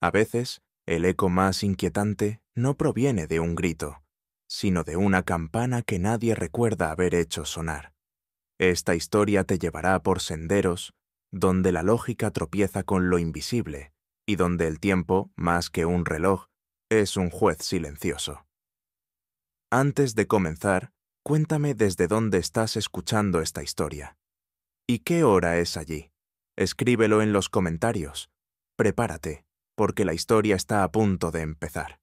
A veces, el eco más inquietante no proviene de un grito, sino de una campana que nadie recuerda haber hecho sonar. Esta historia te llevará por senderos donde la lógica tropieza con lo invisible y donde el tiempo, más que un reloj, es un juez silencioso. Antes de comenzar, cuéntame desde dónde estás escuchando esta historia. ¿Y qué hora es allí? Escríbelo en los comentarios. Prepárate, porque la historia está a punto de empezar.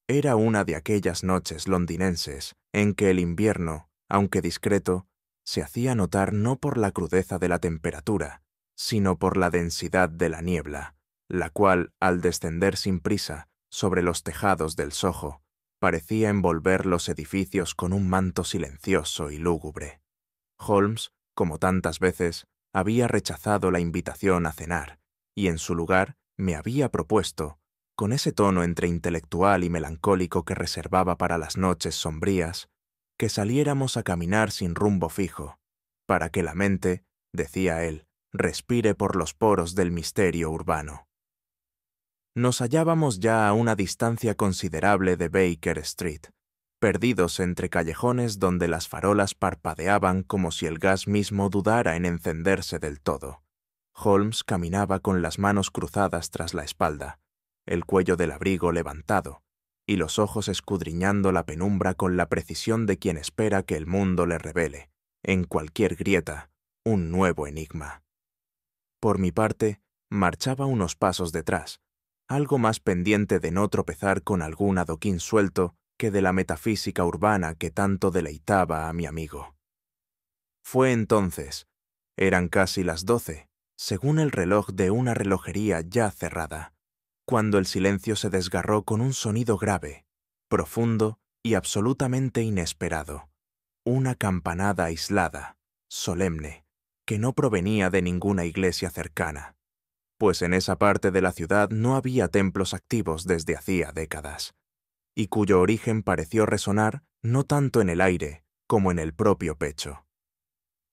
Era una de aquellas noches londinenses en que el invierno, aunque discreto, se hacía notar no por la crudeza de la temperatura, sino por la densidad de la niebla, la cual, al descender sin prisa sobre los tejados del Soho, parecía envolver los edificios con un manto silencioso y lúgubre. Holmes, como tantas veces, había rechazado la invitación a cenar, y en su lugar me había propuesto, con ese tono entre intelectual y melancólico que reservaba para las noches sombrías, que saliéramos a caminar sin rumbo fijo, para que la mente, decía él, respire por los poros del misterio urbano. Nos hallábamos ya a una distancia considerable de Baker Street, perdidos entre callejones donde las farolas parpadeaban como si el gas mismo dudara en encenderse del todo. Holmes caminaba con las manos cruzadas tras la espalda, el cuello del abrigo levantado, y los ojos escudriñando la penumbra con la precisión de quien espera que el mundo le revele, en cualquier grieta, un nuevo enigma. Por mi parte, marchaba unos pasos detrás, algo más pendiente de no tropezar con algún adoquín suelto que de la metafísica urbana que tanto deleitaba a mi amigo. Fue entonces, eran casi las 12, según el reloj de una relojería ya cerrada, cuando el silencio se desgarró con un sonido grave, profundo y absolutamente inesperado, una campanada aislada, solemne, que no provenía de ninguna iglesia cercana, pues en esa parte de la ciudad no había templos activos desde hacía décadas, y cuyo origen pareció resonar no tanto en el aire como en el propio pecho.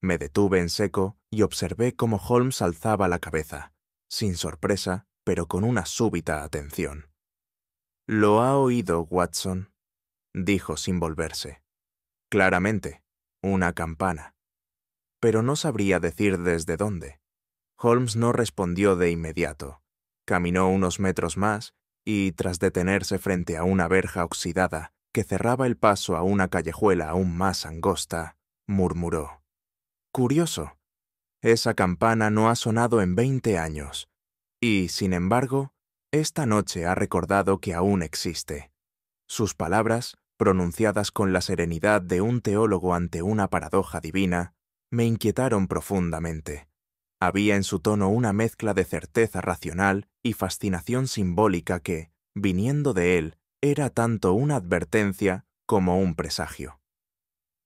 Me detuve en seco y observé cómo Holmes alzaba la cabeza, sin sorpresa, pero con una súbita atención. «¿Lo ha oído, Watson?», dijo sin volverse. «Claramente, una campana. Pero no sabría decir desde dónde». Holmes no respondió de inmediato. Caminó unos metros más y, tras detenerse frente a una verja oxidada que cerraba el paso a una callejuela aún más angosta, murmuró: «Curioso, esa campana no ha sonado en 20 años, y, sin embargo, esta noche ha recordado que aún existe». Sus palabras, pronunciadas con la serenidad de un teólogo ante una paradoja divina, me inquietaron profundamente. Había en su tono una mezcla de certeza racional y fascinación simbólica que, viniendo de él, era tanto una advertencia como un presagio.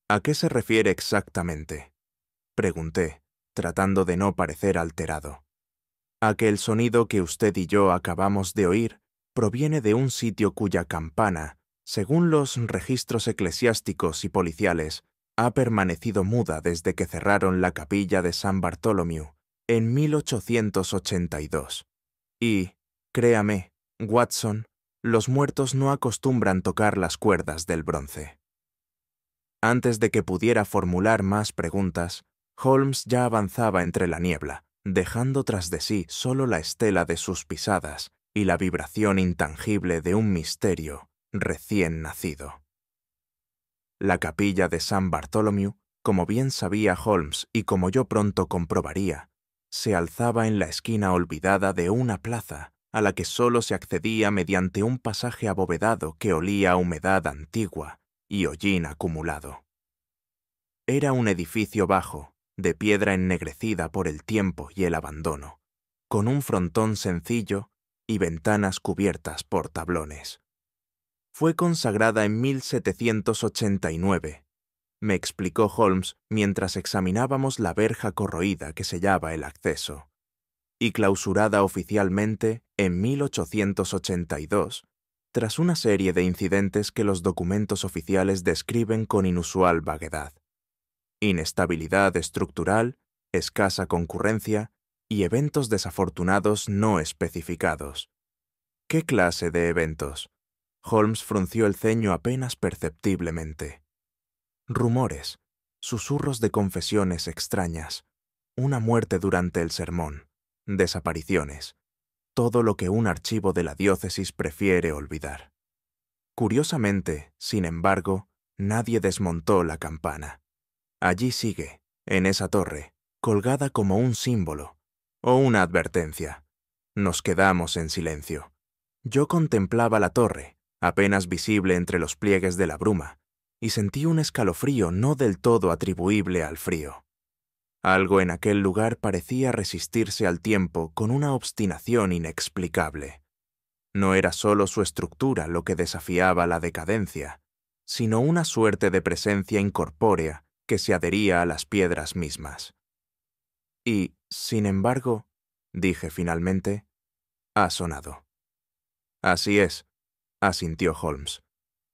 «¿A qué se refiere exactamente?», pregunté, tratando de no parecer alterado. «A que el sonido que usted y yo acabamos de oír proviene de un sitio cuya campana, según los registros eclesiásticos y policiales, ha permanecido muda desde que cerraron la capilla de San Bartholomew en 1882. Y, créame, Watson, los muertos no acostumbran tocar las cuerdas del bronce». Antes de que pudiera formular más preguntas, Holmes ya avanzaba entre la niebla, dejando tras de sí solo la estela de sus pisadas y la vibración intangible de un misterio recién nacido. La capilla de San Bartholomew, como bien sabía Holmes y como yo pronto comprobaría, se alzaba en la esquina olvidada de una plaza a la que solo se accedía mediante un pasaje abovedado que olía a humedad antigua y hollín acumulado. Era un edificio bajo, de piedra ennegrecida por el tiempo y el abandono, con un frontón sencillo y ventanas cubiertas por tablones. Fue consagrada en 1789, me explicó Holmes mientras examinábamos la verja corroída que sellaba el acceso, y clausurada oficialmente en 1882, tras una serie de incidentes que los documentos oficiales describen con inusual vaguedad. Inestabilidad estructural, escasa concurrencia y eventos desafortunados no especificados. ¿Qué clase de eventos? Holmes frunció el ceño apenas perceptiblemente. Rumores, susurros de confesiones extrañas, una muerte durante el sermón, desapariciones, todo lo que un archivo de la diócesis prefiere olvidar. Curiosamente, sin embargo, nadie desmontó la campana. Allí sigue, en esa torre, colgada como un símbolo o una advertencia. Nos quedamos en silencio. Yo contemplaba la torre, apenas visible entre los pliegues de la bruma, y sentí un escalofrío no del todo atribuible al frío. Algo en aquel lugar parecía resistirse al tiempo con una obstinación inexplicable. No era solo su estructura lo que desafiaba la decadencia, sino una suerte de presencia incorpórea que se adhería a las piedras mismas. Y, sin embargo, dije finalmente, ha sonado. Así es, asintió Holmes.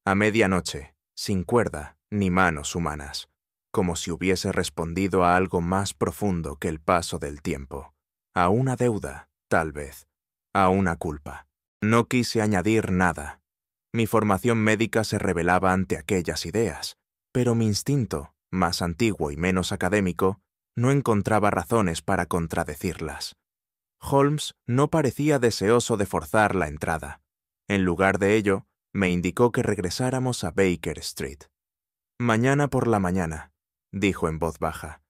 A medianoche, sin cuerda ni manos humanas, como si hubiese respondido a algo más profundo que el paso del tiempo, a una deuda, tal vez, a una culpa. No quise añadir nada. Mi formación médica se rebelaba ante aquellas ideas, pero mi instinto, más antiguo y menos académico, no encontraba razones para contradecirlas. Holmes no parecía deseoso de forzar la entrada. En lugar de ello, me indicó que regresáramos a Baker Street. Mañana por la mañana, dijo en voz baja.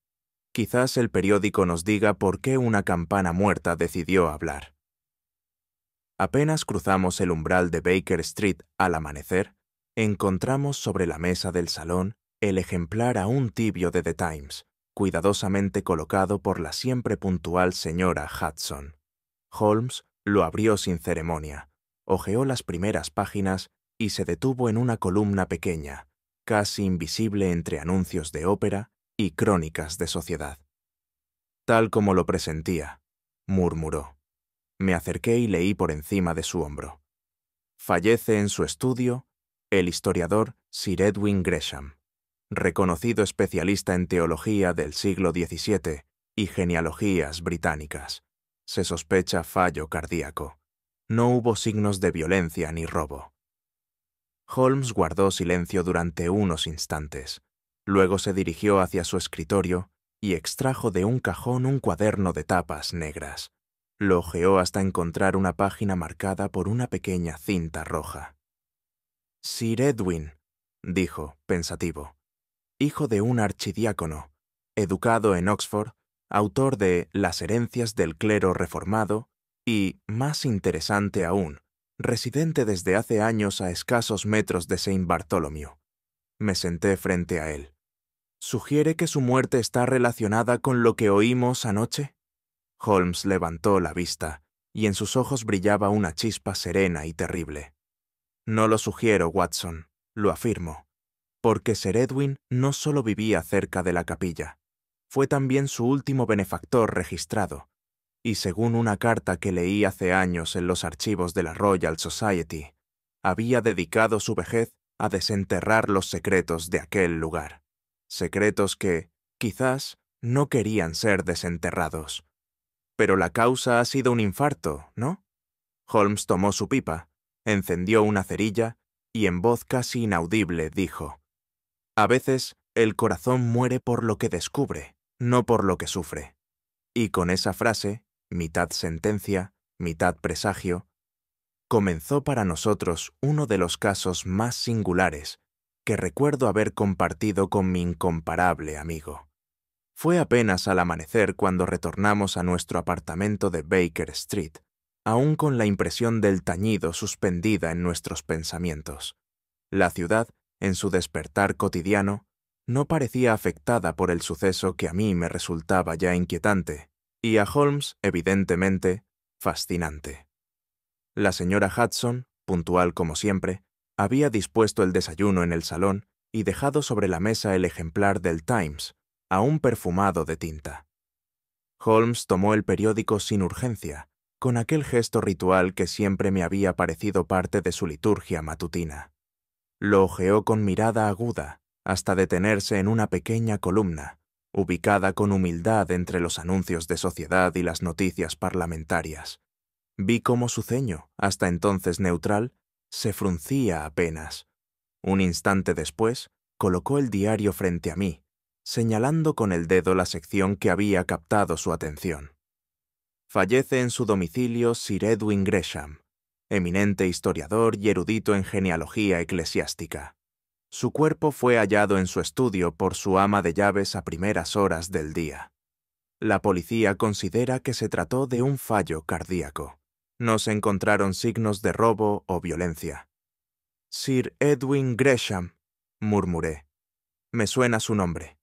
Quizás el periódico nos diga por qué una campana muerta decidió hablar. Apenas cruzamos el umbral de Baker Street al amanecer, encontramos sobre la mesa del salón el ejemplar aún tibio de The Times, cuidadosamente colocado por la siempre puntual señora Hudson. Holmes lo abrió sin ceremonia, hojeó las primeras páginas y se detuvo en una columna pequeña, casi invisible entre anuncios de ópera y crónicas de sociedad. Tal como lo presentía, murmuró. Me acerqué y leí por encima de su hombro. Fallece en su estudio el historiador Sir Edwin Gresham, reconocido especialista en teología del siglo XVII y genealogías británicas. Se sospecha fallo cardíaco. No hubo signos de violencia ni robo. Holmes guardó silencio durante unos instantes. Luego se dirigió hacia su escritorio y extrajo de un cajón un cuaderno de tapas negras. Lo hojeó hasta encontrar una página marcada por una pequeña cinta roja. Sir Edwin, dijo, pensativo, hijo de un archidiácono, educado en Oxford, autor de Las herencias del clero reformado y, más interesante aún, residente desde hace años a escasos metros de Saint Bartholomew. Me senté frente a él. ¿Sugiere que su muerte está relacionada con lo que oímos anoche? Holmes levantó la vista, y en sus ojos brillaba una chispa serena y terrible. No lo sugiero, Watson, lo afirmo, porque Sir Edwin no solo vivía cerca de la capilla, fue también su último benefactor registrado, y según una carta que leí hace años en los archivos de la Royal Society, había dedicado su vejez a desenterrar los secretos de aquel lugar, secretos que, quizás, no querían ser desenterrados. Pero la causa ha sido un infarto, ¿no? Holmes tomó su pipa, encendió una cerilla y en voz casi inaudible dijo: a veces el corazón muere por lo que descubre, no por lo que sufre. Y con esa frase, mitad sentencia, mitad presagio, comenzó para nosotros uno de los casos más singulares que recuerdo haber compartido con mi incomparable amigo. Fue apenas al amanecer cuando retornamos a nuestro apartamento de Baker Street, aún con la impresión del tañido suspendida en nuestros pensamientos. La ciudad, en su despertar cotidiano, no parecía afectada por el suceso que a mí me resultaba ya inquietante, y a Holmes, evidentemente, fascinante. La señora Hudson, puntual como siempre, había dispuesto el desayuno en el salón y dejado sobre la mesa el ejemplar del Times, aún perfumado de tinta. Holmes tomó el periódico sin urgencia, con aquel gesto ritual que siempre me había parecido parte de su liturgia matutina. Lo hojeó con mirada aguda, hasta detenerse en una pequeña columna, ubicada con humildad entre los anuncios de sociedad y las noticias parlamentarias. Vi cómo su ceño, hasta entonces neutral, se fruncía apenas. Un instante después, colocó el diario frente a mí, señalando con el dedo la sección que había captado su atención. Fallece en su domicilio Sir Edwin Gresham, eminente historiador y erudito en genealogía eclesiástica. Su cuerpo fue hallado en su estudio por su ama de llaves a primeras horas del día. La policía considera que se trató de un fallo cardíaco. No se encontraron signos de robo o violencia. Sir Edwin Gresham, murmuré. Me suena su nombre.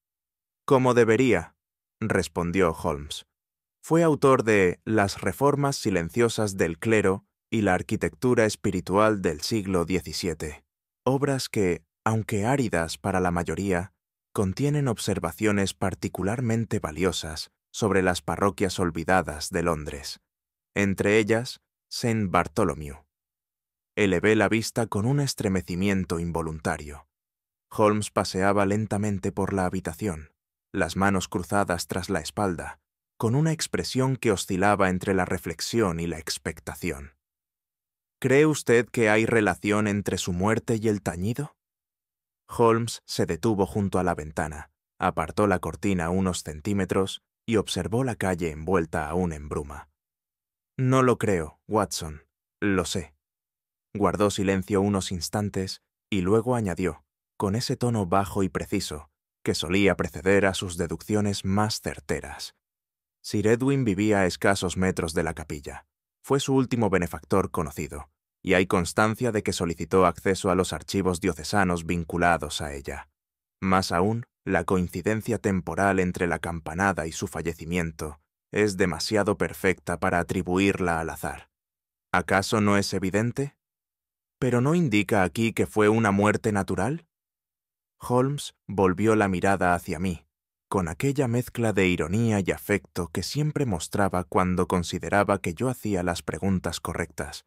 Como debería, respondió Holmes. Fue autor de Las reformas silenciosas del clero y la arquitectura espiritual del siglo XVII, obras que, aunque áridas para la mayoría, contienen observaciones particularmente valiosas sobre las parroquias olvidadas de Londres, entre ellas St. Bartholomew. Elevé la vista con un estremecimiento involuntario. Holmes paseaba lentamente por la habitación, las manos cruzadas tras la espalda, con una expresión que oscilaba entre la reflexión y la expectación. ¿Cree usted que hay relación entre su muerte y el tañido? Holmes se detuvo junto a la ventana, apartó la cortina unos centímetros y observó la calle envuelta aún en bruma. No lo creo, Watson, lo sé. Guardó silencio unos instantes y luego añadió, con ese tono bajo y preciso, que solía preceder a sus deducciones más certeras. Sir Edwin vivía a escasos metros de la capilla. Fue su último benefactor conocido, y hay constancia de que solicitó acceso a los archivos diocesanos vinculados a ella. Más aún, la coincidencia temporal entre la campanada y su fallecimiento es demasiado perfecta para atribuirla al azar. ¿Acaso no es evidente? ¿Pero no indica aquí que fue una muerte natural? Holmes volvió la mirada hacia mí, con aquella mezcla de ironía y afecto que siempre mostraba cuando consideraba que yo hacía las preguntas correctas,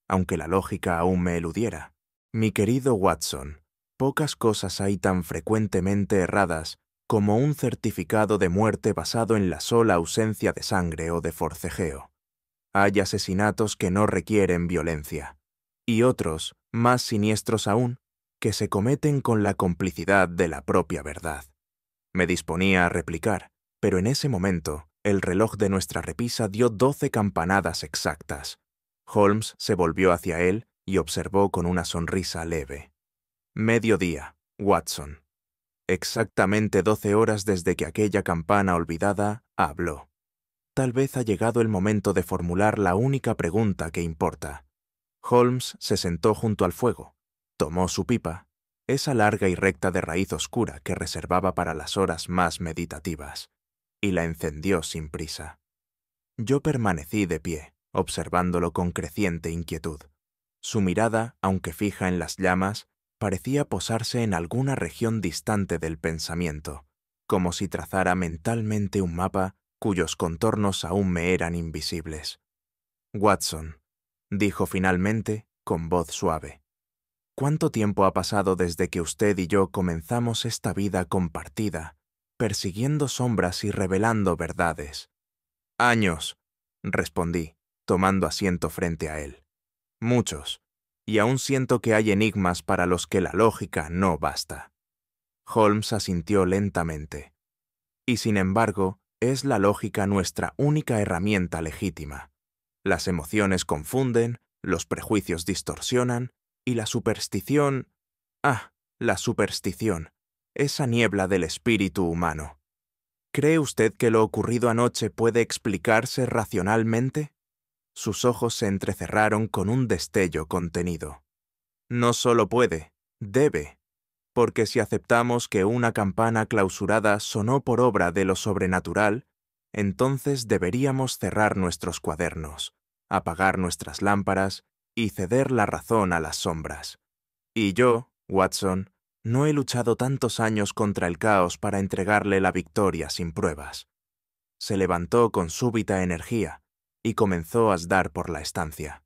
aunque la lógica aún me eludiera. Mi querido Watson, pocas cosas hay tan frecuentemente erradas como un certificado de muerte basado en la sola ausencia de sangre o de forcejeo. Hay asesinatos que no requieren violencia, y otros, más siniestros aún, que se cometen con la complicidad de la propia verdad. Me disponía a replicar, pero en ese momento el reloj de nuestra repisa dio 12 campanadas exactas. Holmes se volvió hacia él y observó con una sonrisa leve. Mediodía, Watson. Exactamente 12 horas desde que aquella campana olvidada habló. Tal vez ha llegado el momento de formular la única pregunta que importa. Holmes se sentó junto al fuego, tomó su pipa, esa larga y recta de raíz oscura que reservaba para las horas más meditativas, y la encendió sin prisa. Yo permanecí de pie, observándolo con creciente inquietud. Su mirada, aunque fija en las llamas, parecía posarse en alguna región distante del pensamiento, como si trazara mentalmente un mapa cuyos contornos aún me eran invisibles. Watson, dijo finalmente, con voz suave. ¿Cuánto tiempo ha pasado desde que usted y yo comenzamos esta vida compartida, persiguiendo sombras y revelando verdades? Años, respondí, tomando asiento frente a él. Muchos, y aún siento que hay enigmas para los que la lógica no basta. Holmes asintió lentamente. Y sin embargo, es la lógica nuestra única herramienta legítima. Las emociones confunden, los prejuicios distorsionan, y la superstición... la superstición, esa niebla del espíritu humano. ¿Cree usted que lo ocurrido anoche puede explicarse racionalmente? Sus ojos se entrecerraron con un destello contenido. No solo puede, debe, porque si aceptamos que una campana clausurada sonó por obra de lo sobrenatural, entonces deberíamos cerrar nuestros cuadernos, apagar nuestras lámparas y ceder la razón a las sombras. Y yo, Watson, no he luchado tantos años contra el caos para entregarle la victoria sin pruebas. Se levantó con súbita energía y comenzó a asdar por la estancia.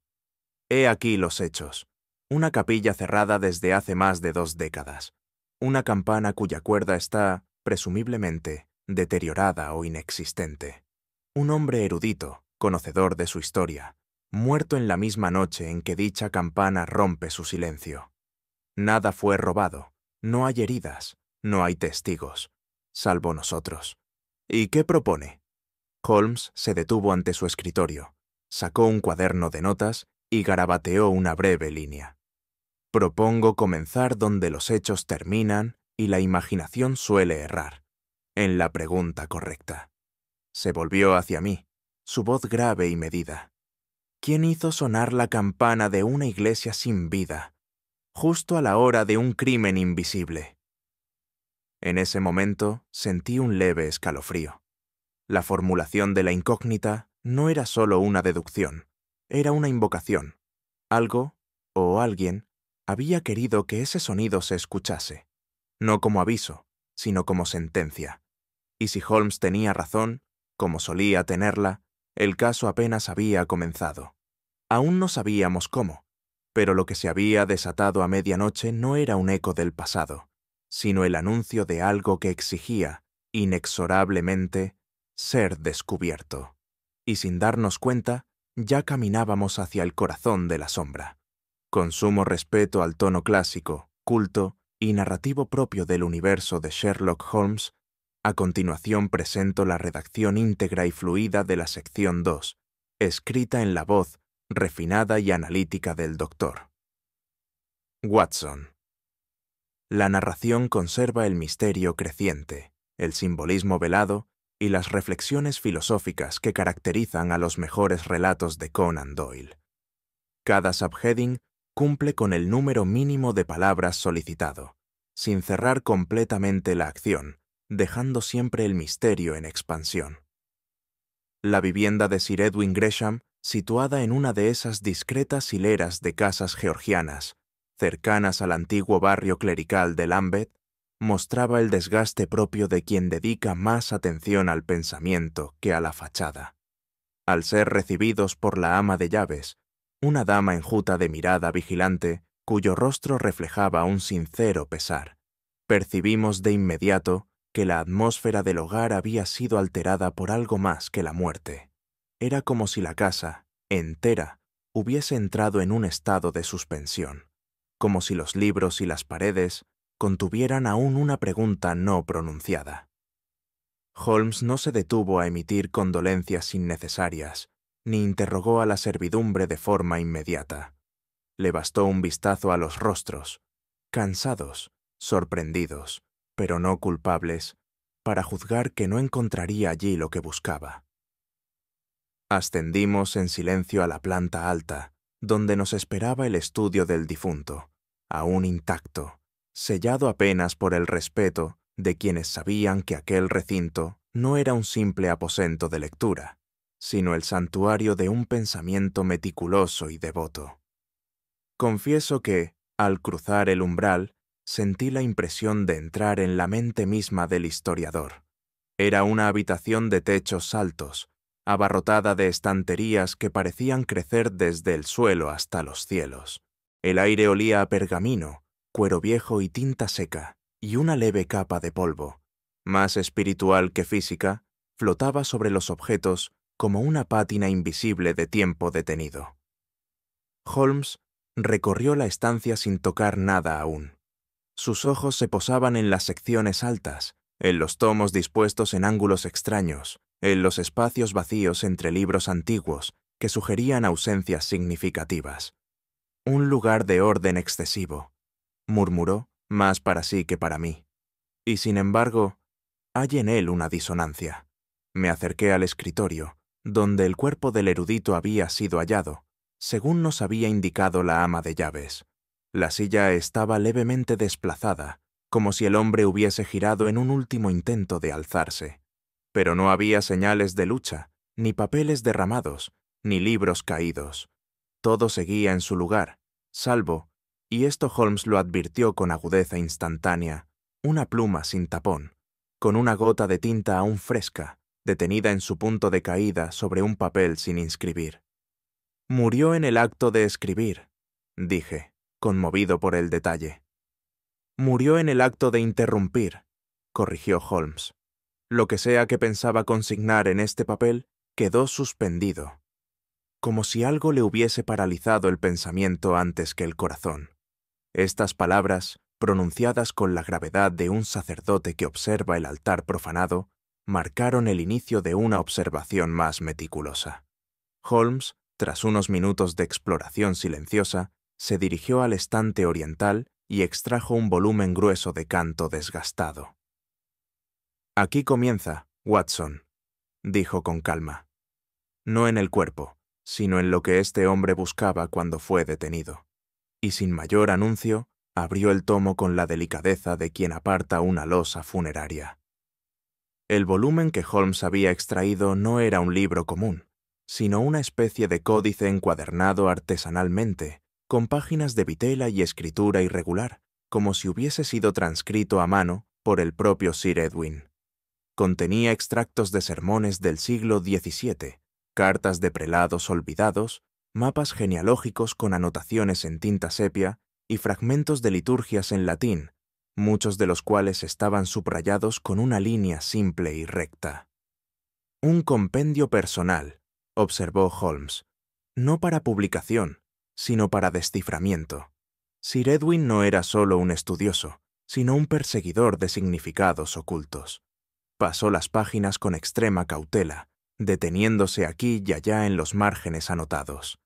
He aquí los hechos. Una capilla cerrada desde hace más de 2 décadas. Una campana cuya cuerda está, presumiblemente, deteriorada o inexistente. Un hombre erudito, conocedor de su historia, muerto en la misma noche en que dicha campana rompe su silencio. Nada fue robado, no hay heridas, no hay testigos, salvo nosotros. ¿Y qué propone? Holmes se detuvo ante su escritorio, sacó un cuaderno de notas y garabateó una breve línea. Propongo comenzar donde los hechos terminan y la imaginación suele errar, en la pregunta correcta. Se volvió hacia mí, su voz grave y medida. ¿Quién hizo sonar la campana de una iglesia sin vida, justo a la hora de un crimen invisible? En ese momento sentí un leve escalofrío. La formulación de la incógnita no era solo una deducción, era una invocación. Algo, o alguien, había querido que ese sonido se escuchase, no como aviso, sino como sentencia. Y si Holmes tenía razón, como solía tenerla, el caso apenas había comenzado. Aún no sabíamos cómo, pero lo que se había desatado a medianoche no era un eco del pasado, sino el anuncio de algo que exigía, inexorablemente, ser descubierto. Y sin darnos cuenta, ya caminábamos hacia el corazón de la sombra. Con sumo respeto al tono clásico, culto y narrativo propio del universo de Sherlock Holmes, a continuación presento la redacción íntegra y fluida de la sección 2, escrita en la voz refinada y analítica del doctor. Watson. La narración conserva el misterio creciente, el simbolismo velado y las reflexiones filosóficas que caracterizan a los mejores relatos de Conan Doyle. Cada subheading cumple con el número mínimo de palabras solicitado, sin cerrar completamente la acción, dejando siempre el misterio en expansión. La vivienda de Sir Edwin Gresham, situada en una de esas discretas hileras de casas georgianas, cercanas al antiguo barrio clerical de Lambeth, mostraba el desgaste propio de quien dedica más atención al pensamiento que a la fachada. Al ser recibidos por la ama de llaves, una dama enjuta de mirada vigilante, cuyo rostro reflejaba un sincero pesar, percibimos de inmediato que la atmósfera del hogar había sido alterada por algo más que la muerte. Era como si la casa, entera, hubiese entrado en un estado de suspensión, como si los libros y las paredes contuvieran aún una pregunta no pronunciada. Holmes no se detuvo a emitir condolencias innecesarias, ni interrogó a la servidumbre de forma inmediata. Le bastó un vistazo a los rostros, cansados, sorprendidos, pero no culpables, para juzgar que no encontraría allí lo que buscaba. Ascendimos en silencio a la planta alta, donde nos esperaba el estudio del difunto, aún intacto, sellado apenas por el respeto de quienes sabían que aquel recinto no era un simple aposento de lectura, sino el santuario de un pensamiento meticuloso y devoto. Confieso que, al cruzar el umbral, sentí la impresión de entrar en la mente misma del historiador. Era una habitación de techos altos, abarrotada de estanterías que parecían crecer desde el suelo hasta los cielos. El aire olía a pergamino, cuero viejo y tinta seca, y una leve capa de polvo, más espiritual que física, flotaba sobre los objetos como una pátina invisible de tiempo detenido. Holmes recorrió la estancia sin tocar nada aún. Sus ojos se posaban en las secciones altas, en los tomos dispuestos en ángulos extraños, en los espacios vacíos entre libros antiguos que sugerían ausencias significativas. Un lugar de orden excesivo, murmuró, más para sí que para mí. Y sin embargo, hay en él una disonancia. Me acerqué al escritorio, donde el cuerpo del erudito había sido hallado, según nos había indicado la ama de llaves. La silla estaba levemente desplazada, como si el hombre hubiese girado en un último intento de alzarse. Pero no había señales de lucha, ni papeles derramados, ni libros caídos. Todo seguía en su lugar, salvo, y esto Holmes lo advirtió con agudeza instantánea, una pluma sin tapón, con una gota de tinta aún fresca, detenida en su punto de caída sobre un papel sin inscribir. Murió en el acto de escribir, dije, conmovido por el detalle. Murió en el acto de interrumpir, corrigió Holmes. Lo que sea que pensaba consignar en este papel quedó suspendido, como si algo le hubiese paralizado el pensamiento antes que el corazón. Estas palabras, pronunciadas con la gravedad de un sacerdote que observa el altar profanado, marcaron el inicio de una observación más meticulosa. Holmes, tras unos minutos de exploración silenciosa, se dirigió al estante oriental y extrajo un volumen grueso de canto desgastado. «Aquí comienza, Watson», dijo con calma. «No en el cuerpo, sino en lo que este hombre buscaba cuando fue detenido». Y sin mayor anuncio, abrió el tomo con la delicadeza de quien aparta una losa funeraria. El volumen que Holmes había extraído no era un libro común, sino una especie de códice encuadernado artesanalmente, con páginas de vitela y escritura irregular, como si hubiese sido transcrito a mano por el propio Sir Edwin. Contenía extractos de sermones del siglo XVII, cartas de prelados olvidados, mapas genealógicos con anotaciones en tinta sepia y fragmentos de liturgias en latín, muchos de los cuales estaban subrayados con una línea simple y recta. «Un compendio personal», observó Holmes, «no para publicación, sino para desciframiento». Sir Edwin no era solo un estudioso, sino un perseguidor de significados ocultos. Pasó las páginas con extrema cautela, deteniéndose aquí y allá en los márgenes anotados.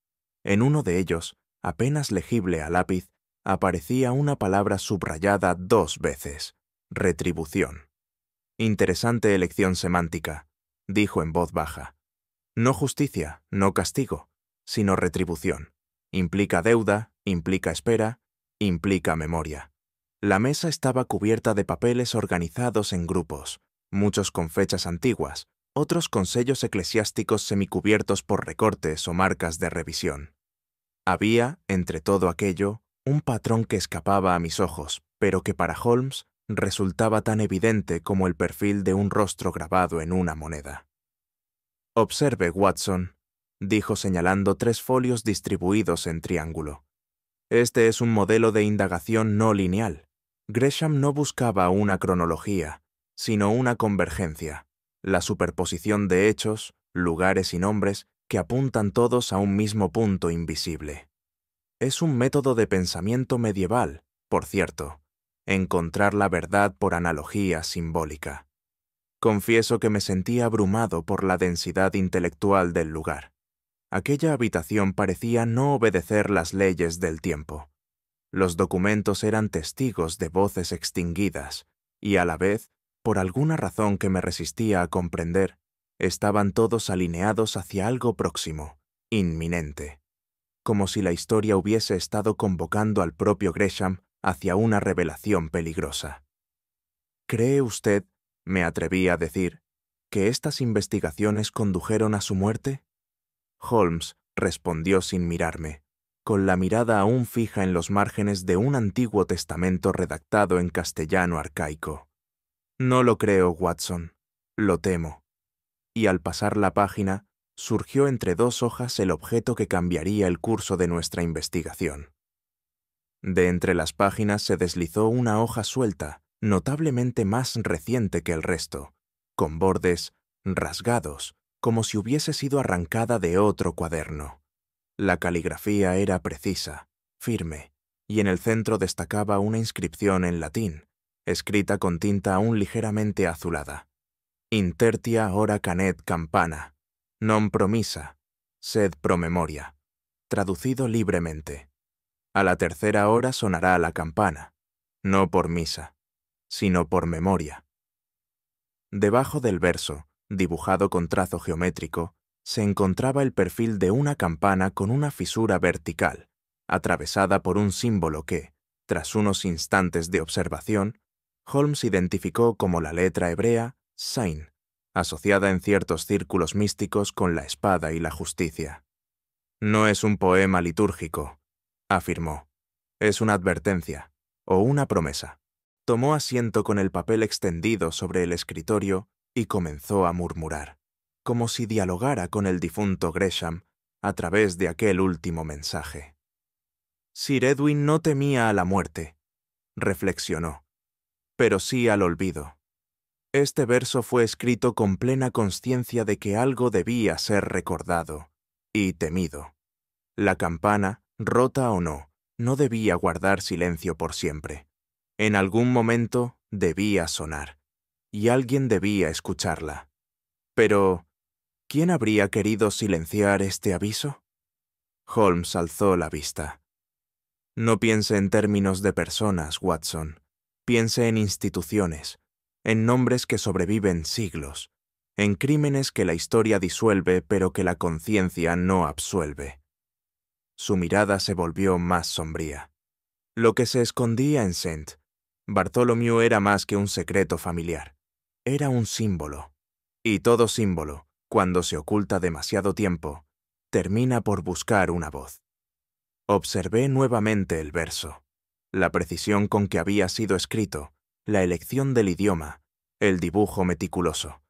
En uno de ellos, apenas legible a lápiz, aparecía una palabra subrayada 2 veces: retribución. «Interesante elección semántica», dijo en voz baja. «No justicia, no castigo, sino retribución. Implica deuda, implica espera, implica memoria». La mesa estaba cubierta de papeles organizados en grupos, muchos con fechas antiguas, otros con sellos eclesiásticos semicubiertos por recortes o marcas de revisión. Había, entre todo aquello, un patrón que escapaba a mis ojos, pero que para Holmes resultaba tan evidente como el perfil de un rostro grabado en una moneda. «Observe, Watson», dijo señalando 3 folios distribuidos en triángulo. «Este es un modelo de indagación no lineal. Gresham no buscaba una cronología, sino una convergencia, la superposición de hechos, lugares y nombres que apuntan todos a un mismo punto invisible. Es un método de pensamiento medieval, por cierto, encontrar la verdad por analogía simbólica. Confieso que me sentí abrumado por la densidad intelectual del lugar. Aquella habitación parecía no obedecer las leyes del tiempo. Los documentos eran testigos de voces extinguidas, y a la vez, por alguna razón que me resistía a comprender, estaban todos alineados hacia algo próximo, inminente, como si la historia hubiese estado convocando al propio Gresham hacia una revelación peligrosa. «¿Cree usted», me atreví a decir, «que estas investigaciones condujeron a su muerte?» Holmes respondió sin mirarme, con la mirada aún fija en los márgenes de un antiguo testamento redactado en castellano arcaico. «No lo creo, Watson. Lo temo». Y al pasar la página, surgió entre 2 hojas el objeto que cambiaría el curso de nuestra investigación. De entre las páginas se deslizó una hoja suelta, notablemente más reciente que el resto, con bordes rasgados, como si hubiese sido arrancada de otro cuaderno. La caligrafía era precisa, firme, y en el centro destacaba una inscripción en latín, escrita con tinta aún ligeramente azulada. «Intertia ora canet campana, non promisa, sed pro memoria», traducido libremente. «A la 3ª hora sonará la campana, no por misa, sino por memoria». Debajo del verso, dibujado con trazo geométrico, se encontraba el perfil de una campana con una fisura vertical, atravesada por un símbolo que, tras unos instantes de observación, Holmes identificó como la letra hebrea Sain, asociada en ciertos círculos místicos con la espada y la justicia. «No es un poema litúrgico», afirmó. «Es una advertencia, o una promesa». Tomó asiento con el papel extendido sobre el escritorio y comenzó a murmurar, como si dialogara con el difunto Gresham a través de aquel último mensaje. «Sir Edwin no temía a la muerte», reflexionó, «pero sí al olvido. Este verso fue escrito con plena consciencia de que algo debía ser recordado y temido. La campana, rota o no debía guardar silencio por siempre. En algún momento debía sonar, y alguien debía escucharla. Pero, ¿quién habría querido silenciar este aviso? Holmes alzó la vista. No piense en términos de personas, Watson. Piense en instituciones, en nombres que sobreviven siglos, en crímenes que la historia disuelve pero que la conciencia no absuelve. Su mirada se volvió más sombría. Lo que se escondía en St. Bartholomew era más que un secreto familiar. Era un símbolo. Y todo símbolo, cuando se oculta demasiado tiempo, termina por buscar una voz. Observé nuevamente el verso. La precisión con que había sido escrito, la elección del idioma, el dibujo meticuloso.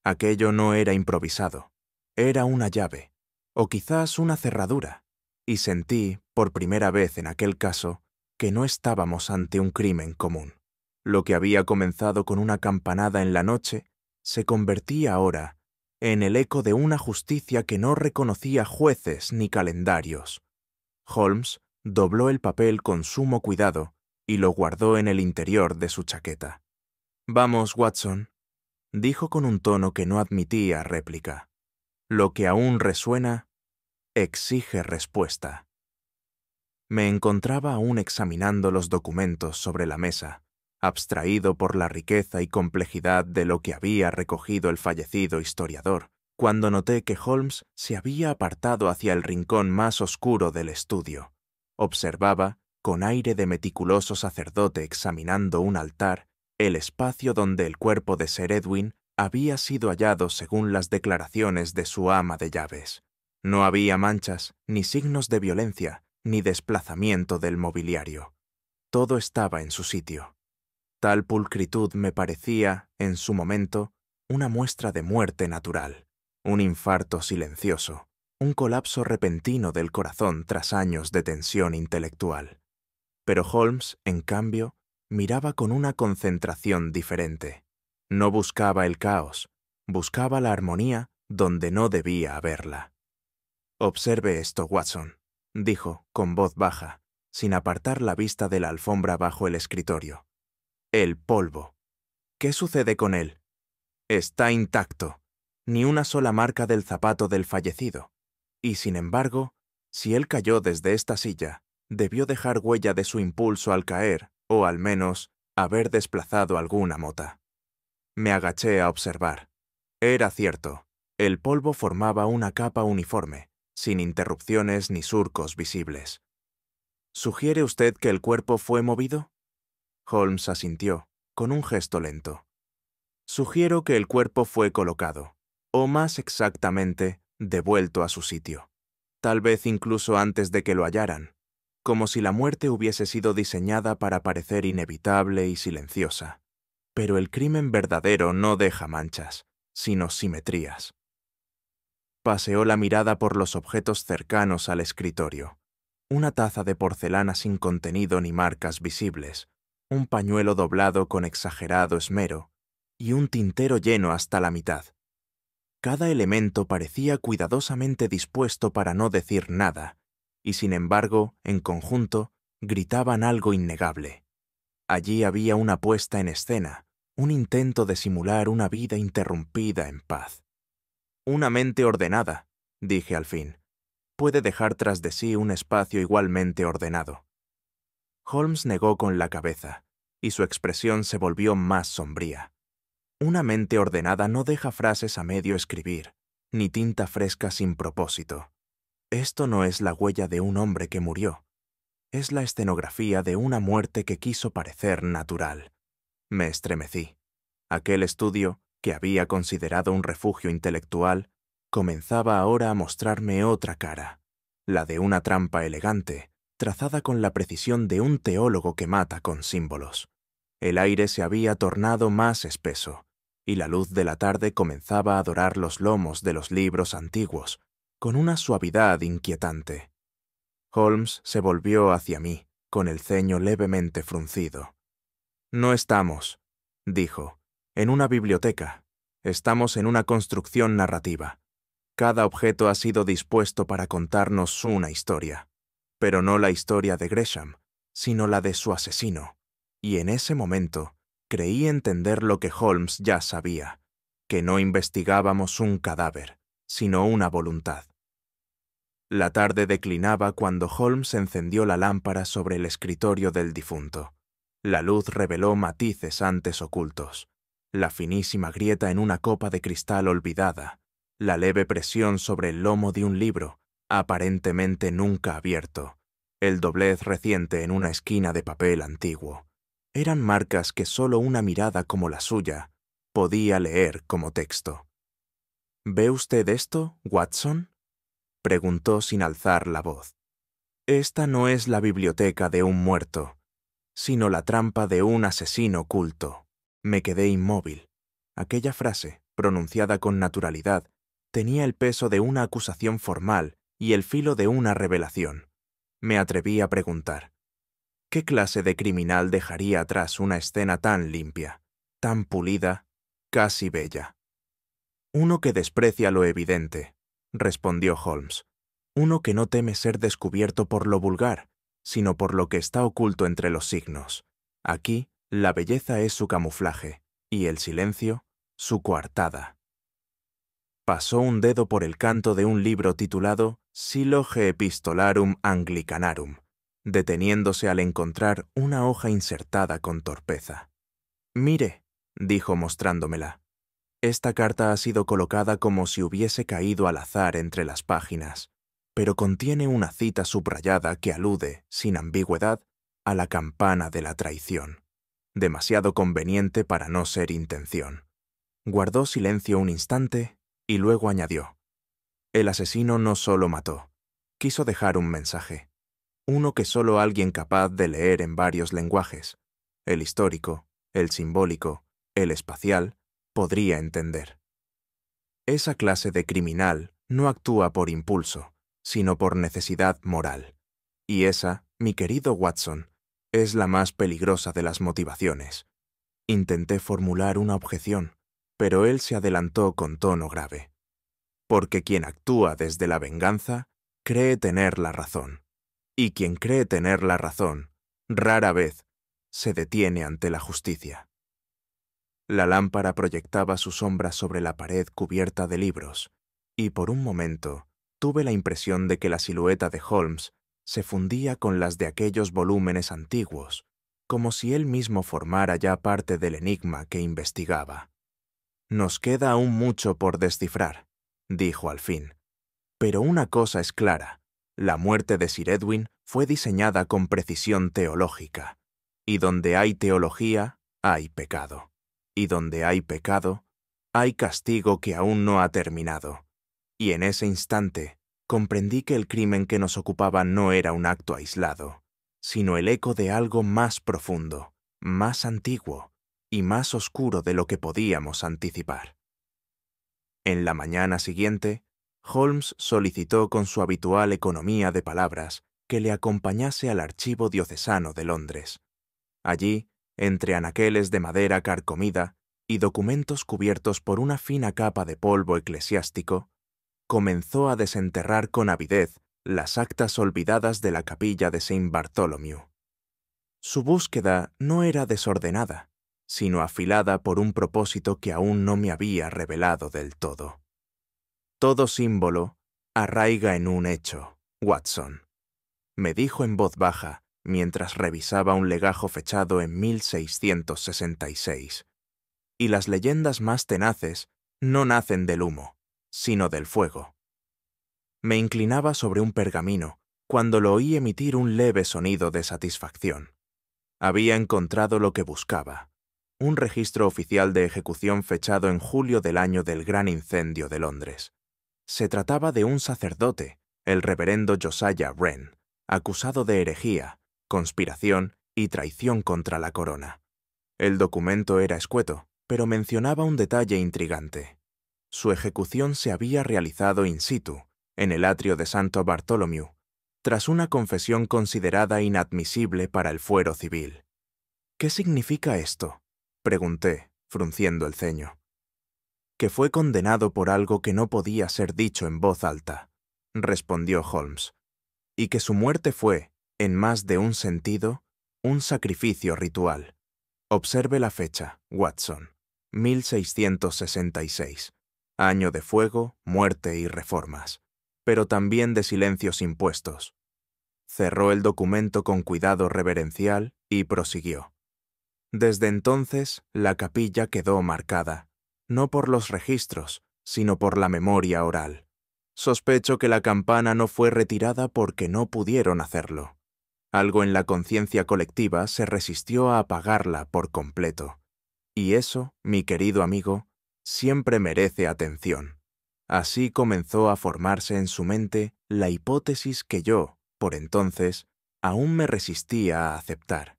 Aquello no era improvisado. Era una llave, o quizás una cerradura. Y sentí, por primera vez en aquel caso, que no estábamos ante un crimen común. Lo que había comenzado con una campanada en la noche se convertía ahora en el eco de una justicia que no reconocía jueces ni calendarios. Holmes dobló el papel con sumo cuidado y lo guardó en el interior de su chaqueta. «Vamos, Watson», dijo con un tono que no admitía réplica. «Lo que aún resuena exige respuesta». Me encontraba aún examinando los documentos sobre la mesa, abstraído por la riqueza y complejidad de lo que había recogido el fallecido historiador, cuando noté que Holmes se había apartado hacia el rincón más oscuro del estudio. Observaba, con aire de meticuloso sacerdote examinando un altar, el espacio donde el cuerpo de Sir Edwin había sido hallado según las declaraciones de su ama de llaves. No había manchas, ni signos de violencia, ni desplazamiento del mobiliario. Todo estaba en su sitio. Tal pulcritud me parecía, en su momento, una muestra de muerte natural, un infarto silencioso, un colapso repentino del corazón tras años de tensión intelectual. Pero Holmes, en cambio, miraba con una concentración diferente. No buscaba el caos, buscaba la armonía donde no debía haberla. «Observe esto, Watson», dijo, con voz baja, sin apartar la vista de la alfombra bajo el escritorio. «El polvo. ¿Qué sucede con él? Está intacto, ni una sola marca del zapato del fallecido. Y sin embargo, si él cayó desde esta silla, debió dejar huella de su impulso al caer, o al menos, haber desplazado alguna mota». Me agaché a observar. Era cierto, el polvo formaba una capa uniforme, sin interrupciones ni surcos visibles. «¿Sugiere usted que el cuerpo fue movido?» Holmes asintió, con un gesto lento. «Sugiero que el cuerpo fue colocado, o más exactamente, devuelto a su sitio. Tal vez incluso antes de que lo hallaran, como si la muerte hubiese sido diseñada para parecer inevitable y silenciosa. Pero el crimen verdadero no deja manchas, sino simetrías». Paseó la mirada por los objetos cercanos al escritorio. Una taza de porcelana sin contenido ni marcas visibles, un pañuelo doblado con exagerado esmero y un tintero lleno hasta la mitad. Cada elemento parecía cuidadosamente dispuesto para no decir nada, y sin embargo, en conjunto, gritaban algo innegable. Allí había una puesta en escena, un intento de simular una vida interrumpida en paz. «Una mente ordenada», dije al fin, «puede dejar tras de sí un espacio igualmente ordenado». Holmes negó con la cabeza, y su expresión se volvió más sombría. «Una mente ordenada no deja frases a medio escribir, ni tinta fresca sin propósito. Esto no es la huella de un hombre que murió. Es la escenografía de una muerte que quiso parecer natural». Me estremecí. Aquel estudio, que había considerado un refugio intelectual, comenzaba ahora a mostrarme otra cara, la de una trampa elegante, trazada con la precisión de un teólogo que mata con símbolos. El aire se había tornado más espeso, y la luz de la tarde comenzaba a dorar los lomos de los libros antiguos, con una suavidad inquietante. Holmes se volvió hacia mí, con el ceño levemente fruncido. «No estamos», dijo, En una biblioteca. Estamos en una construcción narrativa. Cada objeto ha sido dispuesto para contarnos una historia, pero no la historia de Gresham, sino la de su asesino. Y en ese momento creí entender lo que Holmes ya sabía, que no investigábamos un cadáver, sino una voluntad. La tarde declinaba cuando Holmes encendió la lámpara sobre el escritorio del difunto. La luz reveló matices antes ocultos. La finísima grieta en una copa de cristal olvidada, la leve presión sobre el lomo de un libro, aparentemente nunca abierto, el doblez reciente en una esquina de papel antiguo. Eran marcas que solo una mirada como la suya podía leer como texto. ¿Ve usted esto, Watson?, preguntó sin alzar la voz. Esta no es la biblioteca de un muerto, sino la trampa de un asesino oculto. Me quedé inmóvil. Aquella frase, pronunciada con naturalidad, tenía el peso de una acusación formal y el filo de una revelación. Me atreví a preguntar: ¿qué clase de criminal dejaría atrás una escena tan limpia, tan pulida, casi bella? Uno que desprecia lo evidente, respondió Holmes. Uno que no teme ser descubierto por lo vulgar, sino por lo que está oculto entre los signos. Aquí, la belleza es su camuflaje, y el silencio, su coartada. Pasó un dedo por el canto de un libro titulado Siloge Epistolarum Anglicanarum, deteniéndose al encontrar una hoja insertada con torpeza. «Mire», dijo mostrándomela. Esta carta ha sido colocada como si hubiese caído al azar entre las páginas, pero contiene una cita subrayada que alude, sin ambigüedad, a la campana de la traición. Demasiado conveniente para no ser intención. Guardó silencio un instante y luego añadió: el asesino no solo mató, quiso dejar un mensaje, uno que solo alguien capaz de leer en varios lenguajes, el histórico, el simbólico, el espacial, podría entender. Esa clase de criminal no actúa por impulso, sino por necesidad moral. Y esa, mi querido Watson, es la más peligrosa de las motivaciones. Intenté formular una objeción, pero él se adelantó con tono grave. Porque quien actúa desde la venganza cree tener la razón, y quien cree tener la razón, rara vez, se detiene ante la justicia. La lámpara proyectaba su sombra sobre la pared cubierta de libros, y por un momento tuve la impresión de que la silueta de Holmes se fundía con las de aquellos volúmenes antiguos, como si él mismo formara ya parte del enigma que investigaba. «Nos queda aún mucho por descifrar», dijo al fin. «Pero una cosa es clara: la muerte de Sir Edwin fue diseñada con precisión teológica, y donde hay teología, hay pecado. Y donde hay pecado, hay castigo que aún no ha terminado. Y en ese instante comprendí que el crimen que nos ocupaba no era un acto aislado, sino el eco de algo más profundo, más antiguo y más oscuro de lo que podíamos anticipar». En la mañana siguiente, Holmes solicitó con su habitual economía de palabras que le acompañase al Archivo Diocesano de Londres. Allí, entre anaqueles de madera carcomida y documentos cubiertos por una fina capa de polvo eclesiástico, comenzó a desenterrar con avidez las actas olvidadas de la capilla de Saint Bartholomew. Su búsqueda no era desordenada, sino afilada por un propósito que aún no me había revelado del todo. Todo símbolo arraiga en un hecho, Watson, me dijo en voz baja mientras revisaba un legajo fechado en 1666. Y las leyendas más tenaces no nacen del humo, sino del fuego. Me inclinaba sobre un pergamino cuando lo oí emitir un leve sonido de satisfacción. Había encontrado lo que buscaba: un registro oficial de ejecución fechado en julio del año del gran incendio de Londres. Se trataba de un sacerdote, el reverendo Josiah Wren, acusado de herejía, conspiración y traición contra la corona. El documento era escueto, pero mencionaba un detalle intrigante. Su ejecución se había realizado in situ, en el atrio de Santo Bartholomew, tras una confesión considerada inadmisible para el fuero civil. «¿Qué significa esto?», pregunté, frunciendo el ceño. Que fue condenado por algo que no podía ser dicho en voz alta, respondió Holmes, y que su muerte fue, en más de un sentido, un sacrificio ritual. Observe la fecha, Watson, 1666, año de fuego, muerte y reformas, pero también de silencios impuestos. Cerró el documento con cuidado reverencial y prosiguió. Desde entonces, la capilla quedó marcada, no por los registros, sino por la memoria oral. Sospecho que la campana no fue retirada porque no pudieron hacerlo. Algo en la conciencia colectiva se resistió a apagarla por completo. Y eso, mi querido amigo, siempre merece atención. Así comenzó a formarse en su mente la hipótesis que yo, por entonces, aún me resistía a aceptar,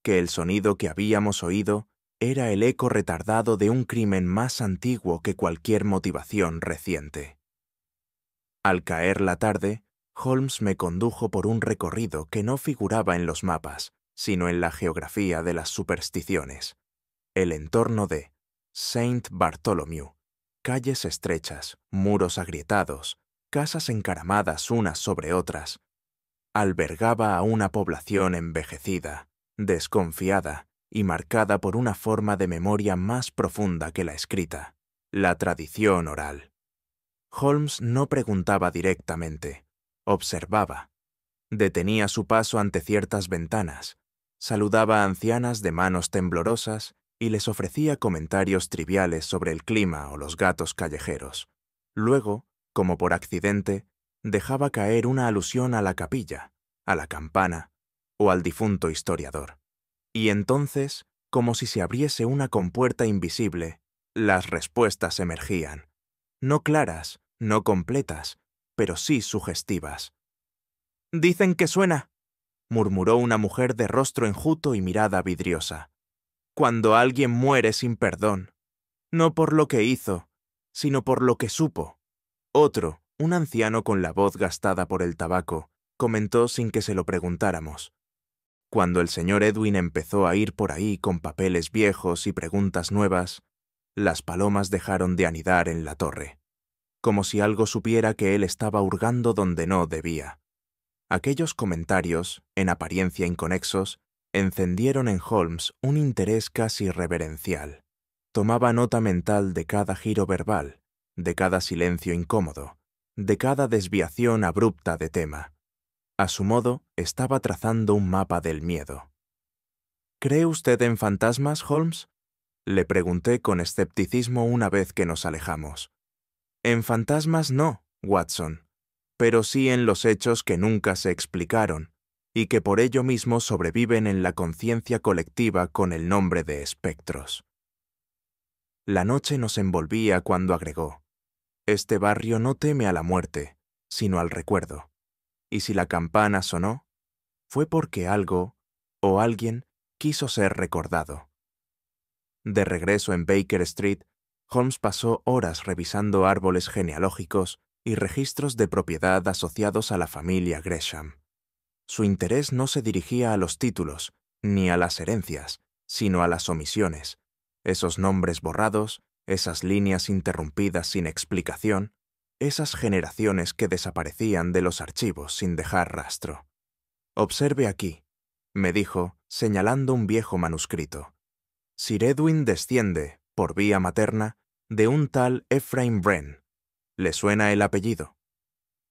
que el sonido que habíamos oído era el eco retardado de un crimen más antiguo que cualquier motivación reciente. Al caer la tarde, Holmes me condujo por un recorrido que no figuraba en los mapas, sino en la geografía de las supersticiones. El entorno de Saint Bartholomew, calles estrechas, muros agrietados, casas encaramadas unas sobre otras, albergaba a una población envejecida, desconfiada y marcada por una forma de memoria más profunda que la escrita, la tradición oral. Holmes no preguntaba directamente, observaba. Detenía su paso ante ciertas ventanas, saludaba a ancianas de manos temblorosas y les ofrecía comentarios triviales sobre el clima o los gatos callejeros. Luego, como por accidente, dejaba caer una alusión a la capilla, a la campana o al difunto historiador. Y entonces, como si se abriese una compuerta invisible, las respuestas emergían. No claras, no completas, pero sí sugestivas. «Dicen que suena», murmuró una mujer de rostro enjuto y mirada vidriosa. «Cuando alguien muere sin perdón, no por lo que hizo, sino por lo que supo». Otro, un anciano con la voz gastada por el tabaco, comentó sin que se lo preguntáramos. Cuando el señor Edwin empezó a ir por ahí con papeles viejos y preguntas nuevas, las palomas dejaron de anidar en la torre, como si algo supiera que él estaba hurgando donde no debía. Aquellos comentarios, en apariencia inconexos, encendieron en Holmes un interés casi reverencial. Tomaba nota mental de cada giro verbal, de cada silencio incómodo, de cada desviación abrupta de tema. A su modo, estaba trazando un mapa del miedo. «¿Cree usted en fantasmas, Holmes?», le pregunté con escepticismo una vez que nos alejamos. «En fantasmas no, Watson, pero sí en los hechos que nunca se explicaron y que por ello mismo sobreviven en la conciencia colectiva con el nombre de espectros». La noche nos envolvía cuando agregó: «Este barrio no teme a la muerte, sino al recuerdo. Y si la campana sonó, fue porque algo o alguien quiso ser recordado». De regreso en Baker Street, Holmes pasó horas revisando árboles genealógicos y registros de propiedad asociados a la familia Gresham. Su interés no se dirigía a los títulos, ni a las herencias, sino a las omisiones, esos nombres borrados, esas líneas interrumpidas sin explicación, esas generaciones que desaparecían de los archivos sin dejar rastro. «Observe aquí», me dijo, señalando un viejo manuscrito. «Sir Edwin desciende, por vía materna, de un tal Ephraim Wren. ¿Le suena el apellido?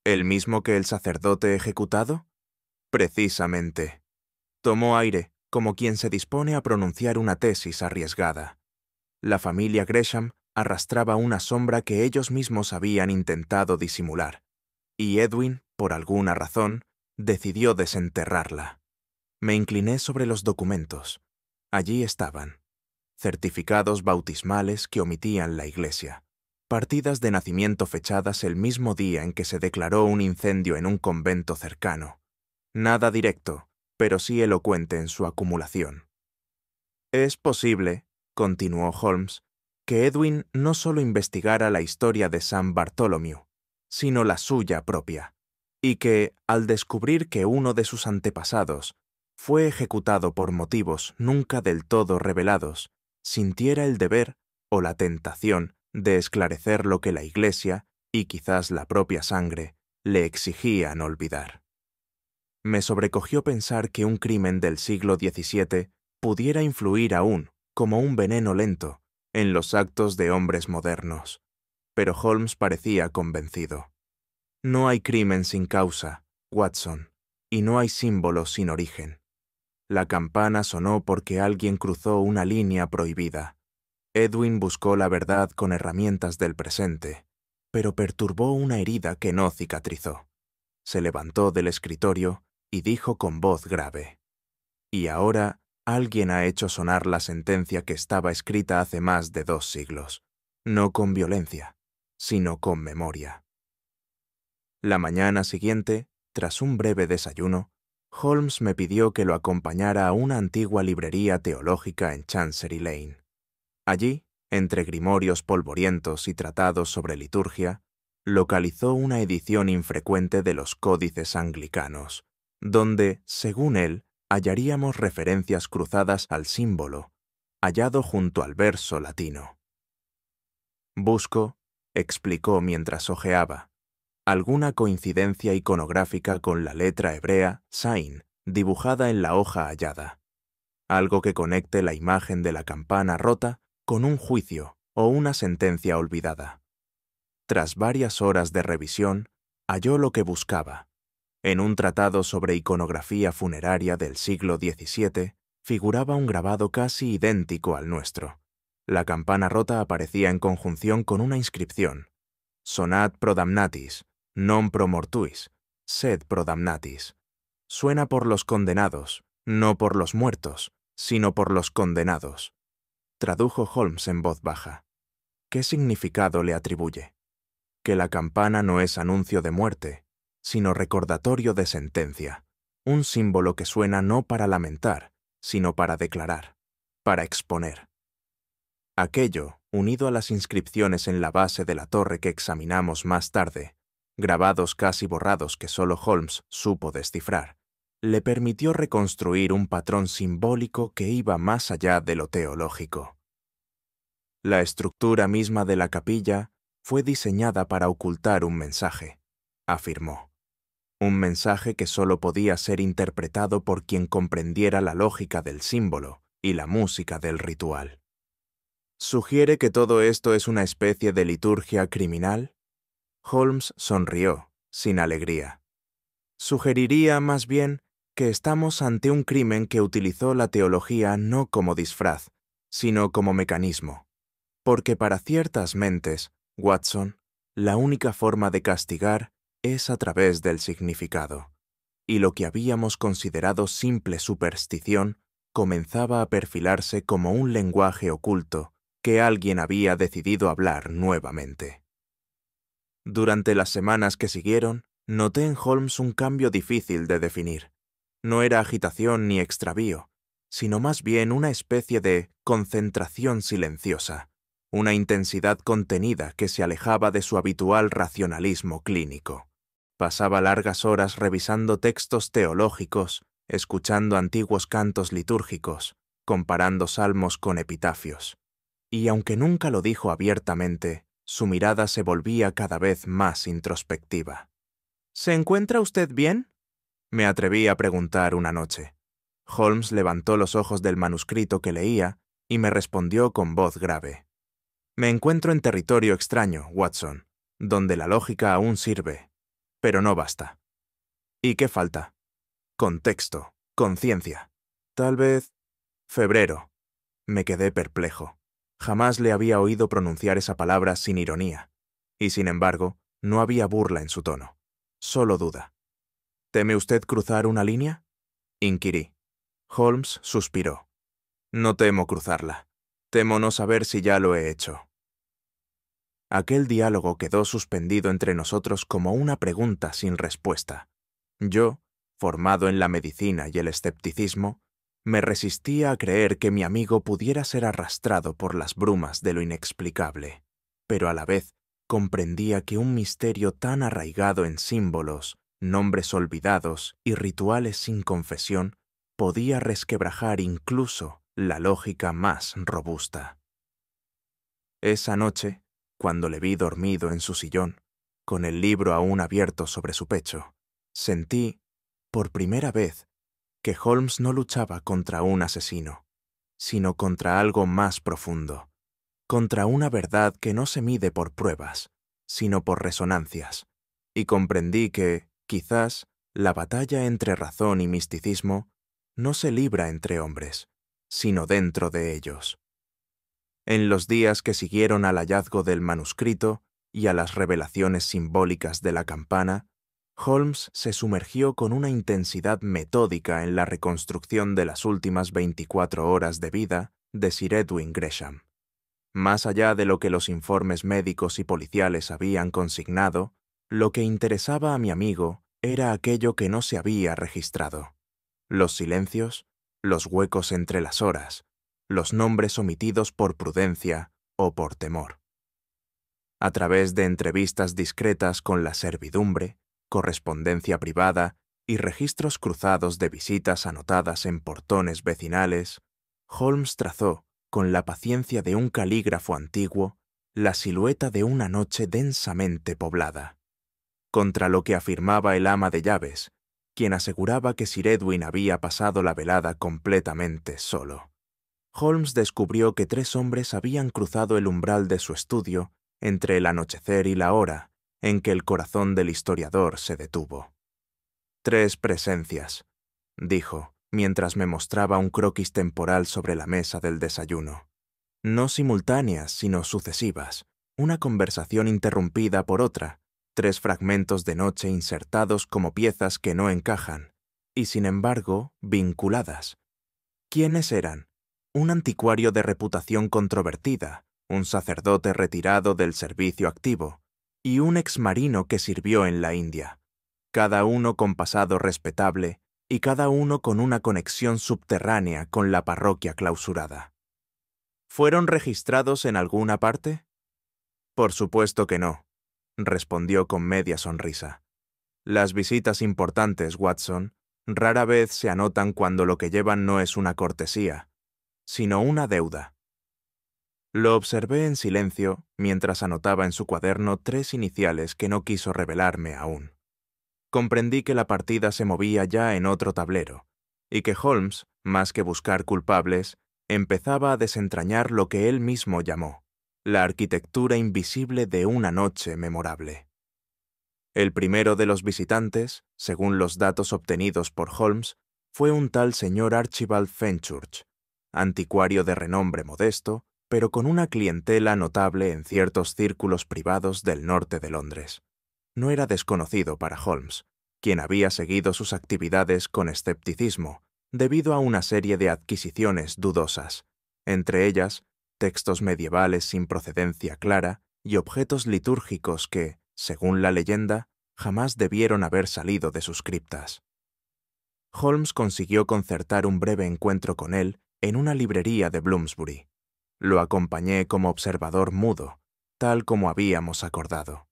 ¿El mismo que el sacerdote ejecutado?» «Precisamente». Tomó aire, como quien se dispone a pronunciar una tesis arriesgada. La familia Gresham arrastraba una sombra que ellos mismos habían intentado disimular, y Edwin, por alguna razón, decidió desenterrarla. Me incliné sobre los documentos. Allí estaban: certificados bautismales que omitían la iglesia, partidas de nacimiento fechadas el mismo día en que se declaró un incendio en un convento cercano. Nada directo, pero sí elocuente en su acumulación. «Es posible», continuó Holmes, «que Edwin no solo investigara la historia de San Bartholomew, sino la suya propia, y que, al descubrir que uno de sus antepasados fue ejecutado por motivos nunca del todo revelados, sintiera el deber o la tentación de esclarecer lo que la Iglesia, y quizás la propia sangre, le exigían olvidar. Me sobrecogió pensar que un crimen del siglo XVII pudiera influir aún, como un veneno lento, en los actos de hombres modernos. Pero Holmes parecía convencido. No hay crimen sin causa, Watson, y no hay símbolo sin origen. La campana sonó porque alguien cruzó una línea prohibida. Edwin buscó la verdad con herramientas del presente, pero perturbó una herida que no cicatrizó. Se levantó del escritorio y dijo con voz grave: «Y ahora alguien ha hecho sonar la sentencia que estaba escrita hace más de 2 siglos, no con violencia, sino con memoria». La mañana siguiente, tras un breve desayuno, Holmes me pidió que lo acompañara a una antigua librería teológica en Chancery Lane. Allí, entre grimorios polvorientos y tratados sobre liturgia, localizó una edición infrecuente de los códices anglicanos, donde, según él, hallaríamos referencias cruzadas al símbolo, hallado junto al verso latino. «Busco», explicó mientras hojeaba, «alguna coincidencia iconográfica con la letra hebrea Sain, dibujada en la hoja hallada. Algo que conecte la imagen de la campana rota con un juicio o una sentencia olvidada». Tras varias horas de revisión, halló lo que buscaba. En un tratado sobre iconografía funeraria del siglo XVII figuraba un grabado casi idéntico al nuestro. La campana rota aparecía en conjunción con una inscripción: «Sonat pro damnatis, non pro mortuis, sed pro damnatis». Suena por los condenados, no por los muertos, sino por los condenados. Tradujo Holmes en voz baja. ¿Qué significado le atribuye? Que la campana no es anuncio de muerte, sino recordatorio de sentencia, un símbolo que suena no para lamentar, sino para declarar, para exponer. Aquello, unido a las inscripciones en la base de la torre que examinamos más tarde, grabados casi borrados que solo Holmes supo descifrar, le permitió reconstruir un patrón simbólico que iba más allá de lo teológico. La estructura misma de la capilla fue diseñada para ocultar un mensaje, afirmó. Un mensaje que solo podía ser interpretado por quien comprendiera la lógica del símbolo y la música del ritual. ¿Sugiere que todo esto es una especie de liturgia criminal? Holmes sonrió, sin alegría. Sugeriría, más bien, que estamos ante un crimen que utilizó la teología no como disfraz, sino como mecanismo. Porque para ciertas mentes, Watson, la única forma de castigar es a través del significado, y lo que habíamos considerado simple superstición comenzaba a perfilarse como un lenguaje oculto que alguien había decidido hablar nuevamente. Durante las semanas que siguieron, noté en Holmes un cambio difícil de definir. No era agitación ni extravío, sino más bien una especie de concentración silenciosa, una intensidad contenida que se alejaba de su habitual racionalismo clínico. Pasaba largas horas revisando textos teológicos, escuchando antiguos cantos litúrgicos, comparando salmos con epitafios. Y aunque nunca lo dijo abiertamente, su mirada se volvía cada vez más introspectiva. «¿Se encuentra usted bien?», me atreví a preguntar una noche. Holmes levantó los ojos del manuscrito que leía y me respondió con voz grave. «Me encuentro en territorio extraño, Watson, donde la lógica aún sirve, pero no basta». «¿Y qué falta?» «Contexto, conciencia. Tal vez... febrero». Me quedé perplejo. Jamás le había oído pronunciar esa palabra sin ironía, y sin embargo, no había burla en su tono, solo duda. «¿Teme usted cruzar una línea?», inquirí. Holmes suspiró. «No temo cruzarla. Temo no saber si ya lo he hecho». Aquel diálogo quedó suspendido entre nosotros como una pregunta sin respuesta. Yo, formado en la medicina y el escepticismo, me resistía a creer que mi amigo pudiera ser arrastrado por las brumas de lo inexplicable, pero a la vez comprendía que un misterio tan arraigado en símbolos, nombres olvidados y rituales sin confesión podía resquebrajar incluso la lógica más robusta. Esa noche, cuando le vi dormido en su sillón, con el libro aún abierto sobre su pecho, sentí, por primera vez, que Holmes no luchaba contra un asesino, sino contra algo más profundo, contra una verdad que no se mide por pruebas, sino por resonancias, y comprendí que, quizás, la batalla entre razón y misticismo no se libra entre hombres, sino dentro de ellos. En los días que siguieron al hallazgo del manuscrito y a las revelaciones simbólicas de la campana, Holmes se sumergió con una intensidad metódica en la reconstrucción de las últimas 24 horas de vida de Sir Edwin Gresham. Más allá de lo que los informes médicos y policiales habían consignado, lo que interesaba a mi amigo era aquello que no se había registrado: los silencios, los huecos entre las horas, los nombres omitidos por prudencia o por temor. A través de entrevistas discretas con la servidumbre, correspondencia privada y registros cruzados de visitas anotadas en portones vecinales, Holmes trazó, con la paciencia de un calígrafo antiguo, la silueta de una noche densamente poblada. Contra lo que afirmaba el ama de llaves, quien aseguraba que Sir Edwin había pasado la velada completamente solo, Holmes descubrió que 3 hombres habían cruzado el umbral de su estudio entre el anochecer y la hora en que el corazón del historiador se detuvo. 3 presencias, dijo, mientras me mostraba un croquis temporal sobre la mesa del desayuno. No simultáneas, sino sucesivas, una conversación interrumpida por otra, 3 fragmentos de noche insertados como piezas que no encajan, y sin embargo, vinculadas. ¿Quiénes eran? Un anticuario de reputación controvertida, un sacerdote retirado del servicio activo, y un exmarino que sirvió en la India, cada uno con pasado respetable y cada uno con una conexión subterránea con la parroquia clausurada. ¿Fueron registrados en alguna parte? Por supuesto que no, respondió con media sonrisa. Las visitas importantes, Watson, rara vez se anotan cuando lo que llevan no es una cortesía, sino una deuda. Lo observé en silencio mientras anotaba en su cuaderno 3 iniciales que no quiso revelarme aún. Comprendí que la partida se movía ya en otro tablero, y que Holmes, más que buscar culpables, empezaba a desentrañar lo que él mismo llamó la arquitectura invisible de una noche memorable. El primero de los visitantes, según los datos obtenidos por Holmes, fue un tal señor Archibald Fenchurch, anticuario de renombre modesto, pero con una clientela notable en ciertos círculos privados del norte de Londres. No era desconocido para Holmes, quien había seguido sus actividades con escepticismo, debido a una serie de adquisiciones dudosas, entre ellas textos medievales sin procedencia clara y objetos litúrgicos que, según la leyenda, jamás debieron haber salido de sus criptas. Holmes consiguió concertar un breve encuentro con él en una librería de Bloomsbury. Lo acompañé como observador mudo, tal como habíamos acordado.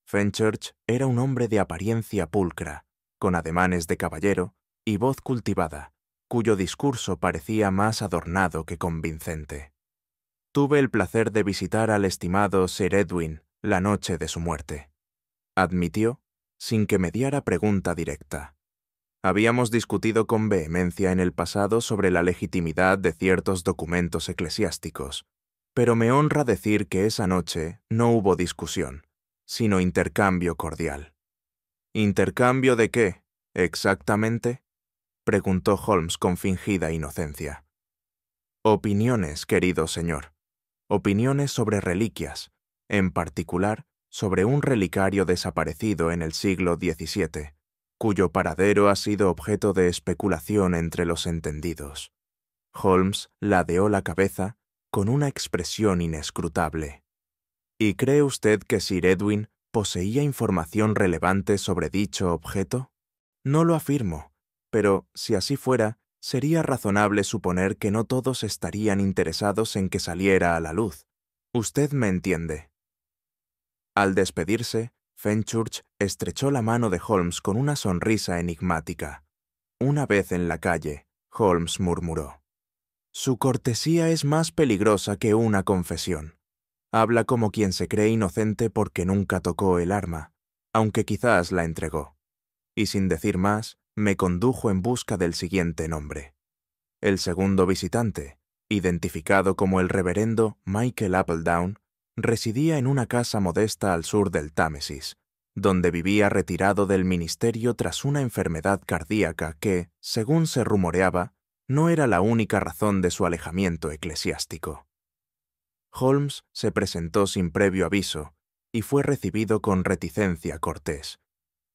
Fenchurch era un hombre de apariencia pulcra, con ademanes de caballero y voz cultivada, cuyo discurso parecía más adornado que convincente. Tuve el placer de visitar al estimado Sir Edwin la noche de su muerte, admitió, sin que mediara pregunta directa. Habíamos discutido con vehemencia en el pasado sobre la legitimidad de ciertos documentos eclesiásticos, pero me honra decir que esa noche no hubo discusión, sino intercambio cordial. ¿Intercambio de qué, exactamente?, preguntó Holmes con fingida inocencia. Opiniones, querido señor. Opiniones sobre reliquias, en particular sobre un relicario desaparecido en el siglo XVII, cuyo paradero ha sido objeto de especulación entre los entendidos. Holmes ladeó la cabeza con una expresión inescrutable. ¿Y cree usted que Sir Edwin poseía información relevante sobre dicho objeto? No lo afirmo, pero si así fuera, sería razonable suponer que no todos estarían interesados en que saliera a la luz. Usted me entiende. Al despedirse, Fenchurch estrechó la mano de Holmes con una sonrisa enigmática. Una vez en la calle, Holmes murmuró: Su cortesía es más peligrosa que una confesión. Habla como quien se cree inocente porque nunca tocó el arma, aunque quizás la entregó. Y sin decir más, me condujo en busca del siguiente nombre. El segundo visitante, identificado como el reverendo Michael Appledown, residía en una casa modesta al sur del Támesis, donde vivía retirado del ministerio tras una enfermedad cardíaca que, según se rumoreaba, no era la única razón de su alejamiento eclesiástico. Holmes se presentó sin previo aviso y fue recibido con reticencia cortés.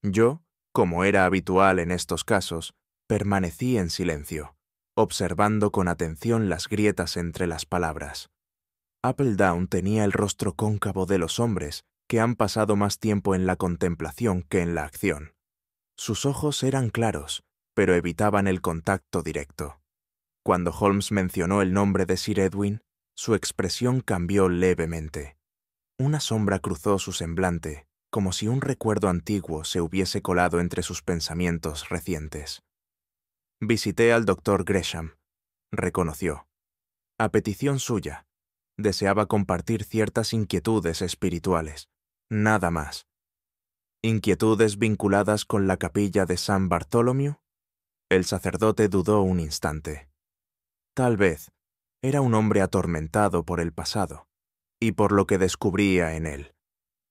Yo, como era habitual en estos casos, permanecí en silencio, observando con atención las grietas entre las palabras. Appledown tenía el rostro cóncavo de los hombres que han pasado más tiempo en la contemplación que en la acción. Sus ojos eran claros, pero evitaban el contacto directo. Cuando Holmes mencionó el nombre de Sir Edwin, su expresión cambió levemente. Una sombra cruzó su semblante, como si un recuerdo antiguo se hubiese colado entre sus pensamientos recientes. Visité al doctor Gresham, reconoció. A petición suya, deseaba compartir ciertas inquietudes espirituales, nada más. ¿Inquietudes vinculadas con la capilla de San Bartholomew? El sacerdote dudó un instante. Tal vez era un hombre atormentado por el pasado y por lo que descubría en él.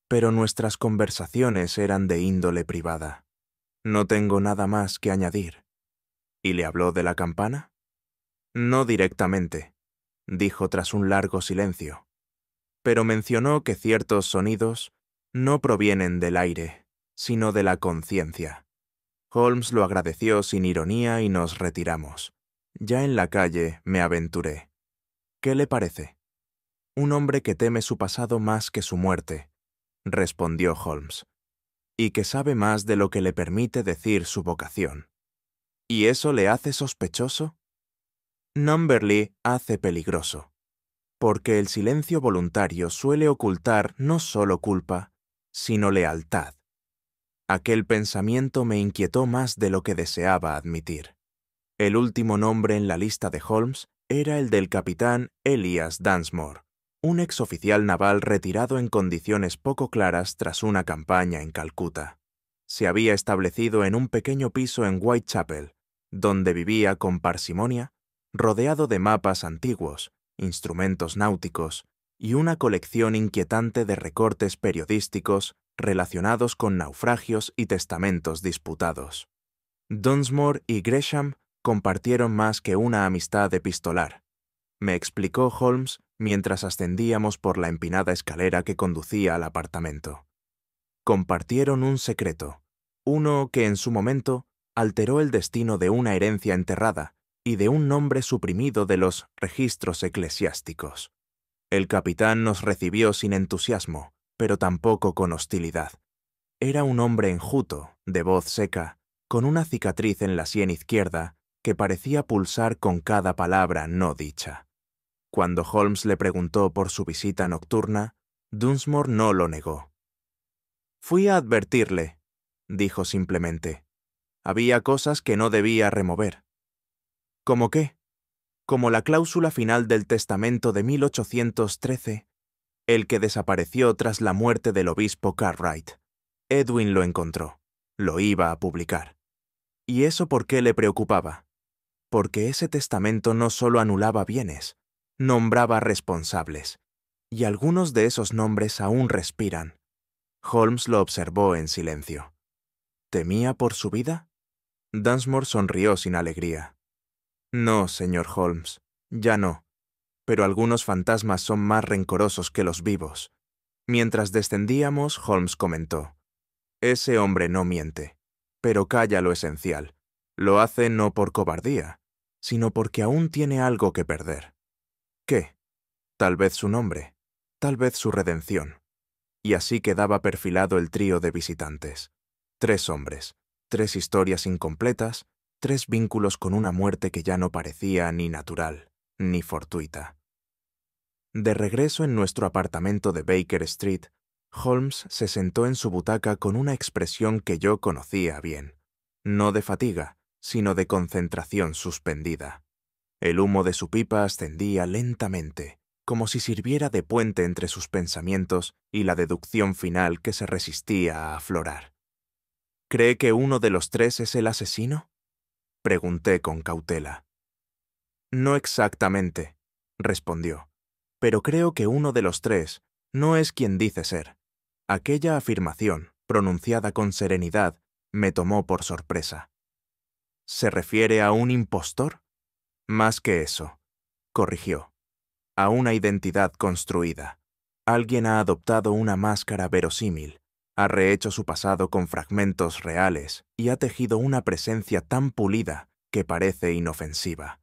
Pero nuestras conversaciones eran de índole privada. No tengo nada más que añadir. ¿Y le habló de la campana? No directamente, dijo tras un largo silencio, pero mencionó que ciertos sonidos no provienen del aire, sino de la conciencia. Holmes lo agradeció sin ironía y nos retiramos. Ya en la calle me aventuré. ¿Qué le parece? Un hombre que teme su pasado más que su muerte, respondió Holmes, y que sabe más de lo que le permite decir su vocación. ¿Y eso le hace sospechoso? Numberley hace peligroso, porque el silencio voluntario suele ocultar no solo culpa, sino lealtad. Aquel pensamiento me inquietó más de lo que deseaba admitir. El último nombre en la lista de Holmes era el del capitán Elias Dunsmore, un exoficial naval retirado en condiciones poco claras tras una campaña en Calcuta. Se había establecido en un pequeño piso en Whitechapel, donde vivía con parsimonia, rodeado de mapas antiguos, instrumentos náuticos y una colección inquietante de recortes periodísticos relacionados con naufragios y testamentos disputados. Dunsmore y Gresham compartieron más que una amistad epistolar, me explicó Holmes mientras ascendíamos por la empinada escalera que conducía al apartamento. Compartieron un secreto, uno que en su momento alteró el destino de una herencia enterrada y de un nombre suprimido de los registros eclesiásticos. El capitán nos recibió sin entusiasmo, pero tampoco con hostilidad. Era un hombre enjuto, de voz seca, con una cicatriz en la sien izquierda que parecía pulsar con cada palabra no dicha. Cuando Holmes le preguntó por su visita nocturna, Dunsmore no lo negó. «Fui a advertirle», dijo simplemente. «Había cosas que no debía remover». ¿Cómo qué? Como la cláusula final del testamento de 1813, el que desapareció tras la muerte del obispo Cartwright. Edwin lo encontró. Lo iba a publicar. ¿Y eso por qué le preocupaba? Porque ese testamento no solo anulaba bienes, nombraba responsables, y algunos de esos nombres aún respiran. Holmes lo observó en silencio. ¿Temía por su vida? Dunsmore sonrió sin alegría. No, señor Holmes, ya no, pero algunos fantasmas son más rencorosos que los vivos. Mientras descendíamos, Holmes comentó: «Ese hombre no miente, pero calla lo esencial. Lo hace no por cobardía, sino porque aún tiene algo que perder». ¿Qué? Tal vez su nombre, tal vez su redención. Y así quedaba perfilado el trío de visitantes. 3 hombres, 3 historias incompletas, 3 vínculos con una muerte que ya no parecía ni natural, ni fortuita. De regreso en nuestro apartamento de Baker Street, Holmes se sentó en su butaca con una expresión que yo conocía bien, no de fatiga, sino de concentración suspendida. El humo de su pipa ascendía lentamente, como si sirviera de puente entre sus pensamientos y la deducción final que se resistía a aflorar. ¿Cree que uno de los tres es el asesino? Pregunté con cautela. No exactamente, respondió, pero creo que uno de los tres no es quien dice ser. Aquella afirmación, pronunciada con serenidad, me tomó por sorpresa. ¿Se refiere a un impostor? Más que eso, corrigió. A una identidad construida. Alguien ha adoptado una máscara verosímil, ha rehecho su pasado con fragmentos reales y ha tejido una presencia tan pulida que parece inofensiva.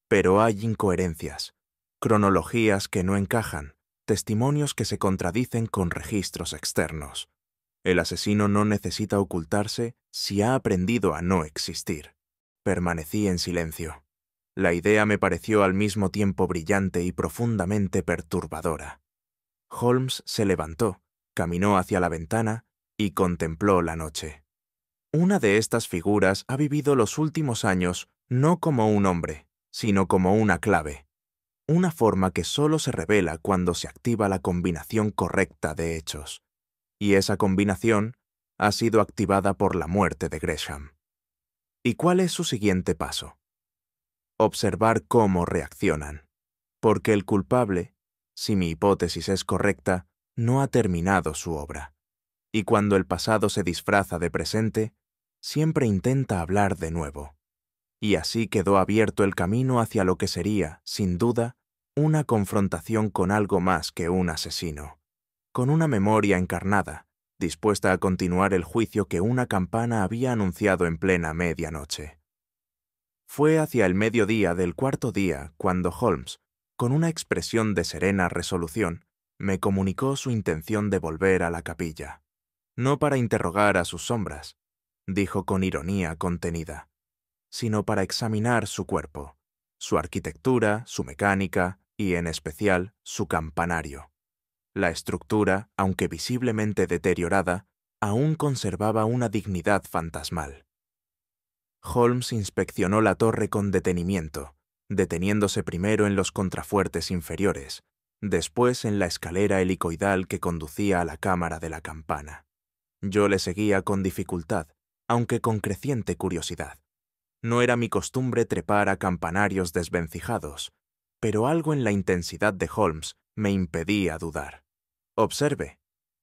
Pero hay incoherencias, cronologías que no encajan, testimonios que se contradicen con registros externos. El asesino no necesita ocultarse si ha aprendido a no existir. Permanecí en silencio. La idea me pareció al mismo tiempo brillante y profundamente perturbadora. Holmes se levantó, caminó hacia la ventana y contempló la noche. Una de estas figuras ha vivido los últimos años no como un hombre, sino como una clave, una forma que solo se revela cuando se activa la combinación correcta de hechos. Y esa combinación ha sido activada por la muerte de Gresham. ¿Y cuál es su siguiente paso? Observar cómo reaccionan. Porque el culpable, si mi hipótesis es correcta, no ha terminado su obra. Y cuando el pasado se disfraza de presente, siempre intenta hablar de nuevo. Y así quedó abierto el camino hacia lo que sería, sin duda, una confrontación con algo más que un asesino, con una memoria encarnada, dispuesta a continuar el juicio que una campana había anunciado en plena medianoche. Fue hacia el mediodía del cuarto día cuando Holmes, con una expresión de serena resolución, me comunicó su intención de volver a la capilla. No para interrogar a sus sombras, dijo con ironía contenida, sino para examinar su cuerpo, su arquitectura, su mecánica y, en especial, su campanario. La estructura, aunque visiblemente deteriorada, aún conservaba una dignidad fantasmal. Holmes inspeccionó la torre con detenimiento, deteniéndose primero en los contrafuertes inferiores, después en la escalera helicoidal que conducía a la cámara de la campana. Yo le seguía con dificultad, aunque con creciente curiosidad. No era mi costumbre trepar a campanarios desvencijados, pero algo en la intensidad de Holmes me impedía dudar. «Observe»,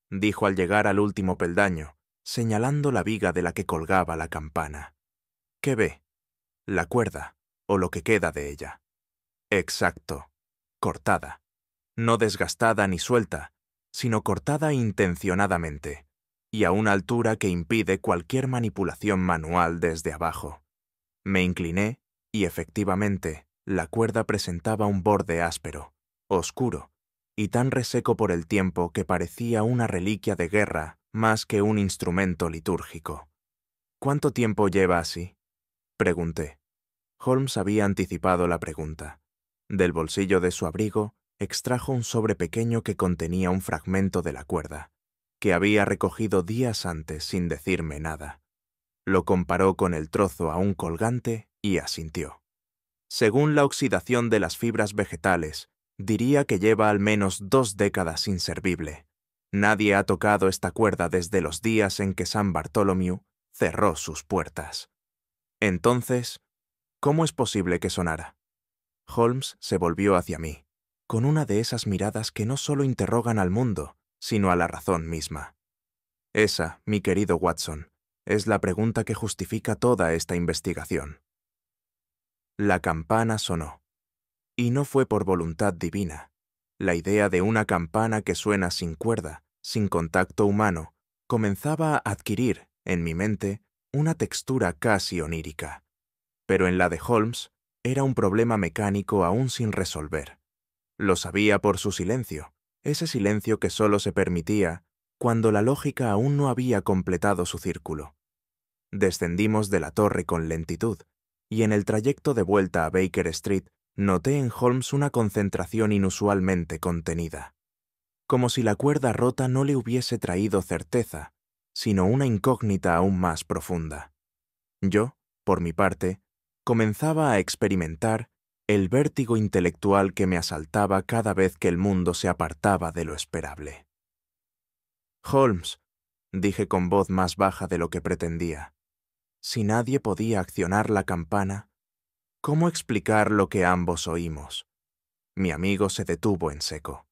dijo al llegar al último peldaño, señalando la viga de la que colgaba la campana. «¿Qué ve? La cuerda, o lo que queda de ella». «Exacto. Cortada. No desgastada ni suelta, sino cortada intencionadamente, y a una altura que impide cualquier manipulación manual desde abajo». Me incliné y, efectivamente, la cuerda presentaba un borde áspero, oscuro, y tan reseco por el tiempo que parecía una reliquia de guerra más que un instrumento litúrgico. «¿Cuánto tiempo lleva así?», pregunté. Holmes había anticipado la pregunta. Del bolsillo de su abrigo extrajo un sobre pequeño que contenía un fragmento de la cuerda, que había recogido días antes sin decirme nada. Lo comparó con el trozo aún colgante y asintió. Según la oxidación de las fibras vegetales, diría que lleva al menos 2 décadas inservible. Nadie ha tocado esta cuerda desde los días en que San Bartholomew cerró sus puertas. Entonces, ¿cómo es posible que sonara? Holmes se volvió hacia mí, con una de esas miradas que no solo interrogan al mundo, sino a la razón misma. Esa, mi querido Watson, es la pregunta que justifica toda esta investigación. La campana sonó. Y no fue por voluntad divina. La idea de una campana que suena sin cuerda, sin contacto humano, comenzaba a adquirir, en mi mente, una textura casi onírica. Pero en la de Holmes era un problema mecánico aún sin resolver. Lo sabía por su silencio, ese silencio que solo se permitía cuando la lógica aún no había completado su círculo. Descendimos de la torre con lentitud, y en el trayecto de vuelta a Baker Street noté en Holmes una concentración inusualmente contenida. Como si la cuerda rota no le hubiese traído certeza, sino una incógnita aún más profunda. Yo, por mi parte, comenzaba a experimentar el vértigo intelectual que me asaltaba cada vez que el mundo se apartaba de lo esperable. «Holmes», dije con voz más baja de lo que pretendía, si nadie podía accionar la campana, ¿cómo explicar lo que ambos oímos? Mi amigo se detuvo en seco.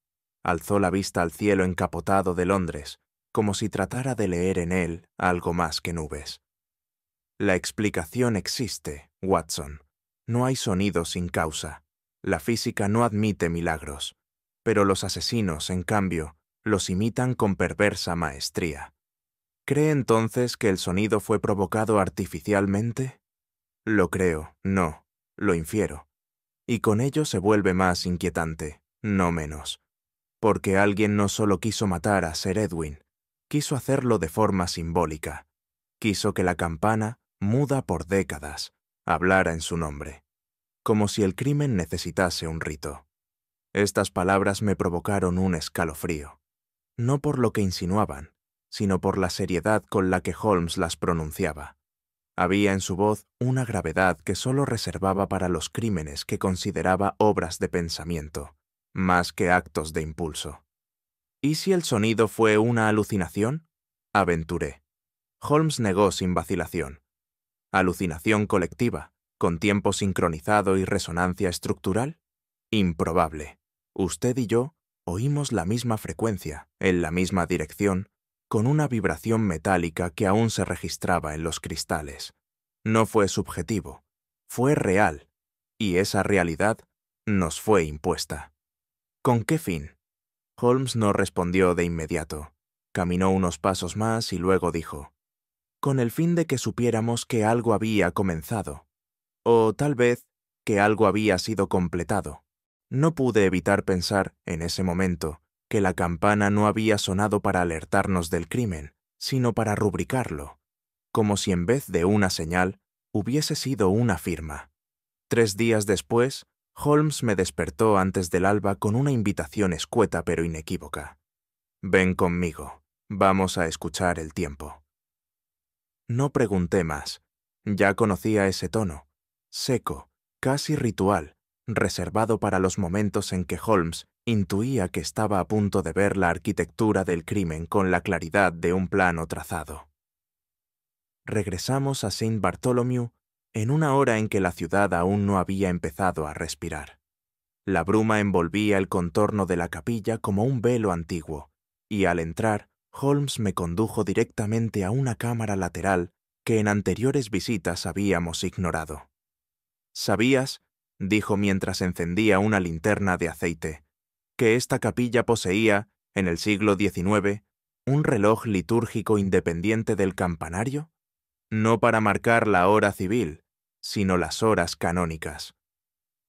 Alzó la vista al cielo encapotado de Londres, como si tratara de leer en él algo más que nubes. La explicación existe, Watson. No hay sonido sin causa. La física no admite milagros. Pero los asesinos, en cambio, los imitan con perversa maestría. ¿Cree entonces que el sonido fue provocado artificialmente? Lo creo, no, lo infiero. Y con ello se vuelve más inquietante, no menos. Porque alguien no solo quiso matar a Sir Edwin, quiso hacerlo de forma simbólica. Quiso que la campana, muda por décadas, hablara en su nombre, como si el crimen necesitase un rito. Estas palabras me provocaron un escalofrío, no por lo que insinuaban, sino por la seriedad con la que Holmes las pronunciaba. Había en su voz una gravedad que solo reservaba para los crímenes que consideraba obras de pensamiento, más que actos de impulso. ¿Y si el sonido fue una alucinación? Aventuré. Holmes negó sin vacilación. ¿Alucinación colectiva, con tiempo sincronizado y resonancia estructural? Improbable. Usted y yo oímos la misma frecuencia, en la misma dirección, con una vibración metálica que aún se registraba en los cristales. No fue subjetivo, fue real, y esa realidad nos fue impuesta. ¿Con qué fin? Holmes no respondió de inmediato. Caminó unos pasos más y luego dijo: con el fin de que supiéramos que algo había comenzado, o tal vez que algo había sido completado. No pude evitar pensar, en ese momento, que la campana no había sonado para alertarnos del crimen, sino para rubricarlo, como si en vez de una señal hubiese sido una firma. 3 días después, Holmes me despertó antes del alba con una invitación escueta pero inequívoca. «Ven conmigo, vamos a escuchar el tiempo». No pregunté más. Ya conocía ese tono, seco, casi ritual, reservado para los momentos en que Holmes intuía que estaba a punto de ver la arquitectura del crimen con la claridad de un plano trazado. Regresamos a St. Bartholomew en una hora en que la ciudad aún no había empezado a respirar. La bruma envolvía el contorno de la capilla como un velo antiguo, y al entrar, Holmes me condujo directamente a una cámara lateral que en anteriores visitas habíamos ignorado. «¿Sabías?», dijo mientras encendía una linterna de aceite, «que esta capilla poseía, en el siglo XIX, un reloj litúrgico independiente del campanario? No para marcar la hora civil, sino las horas canónicas».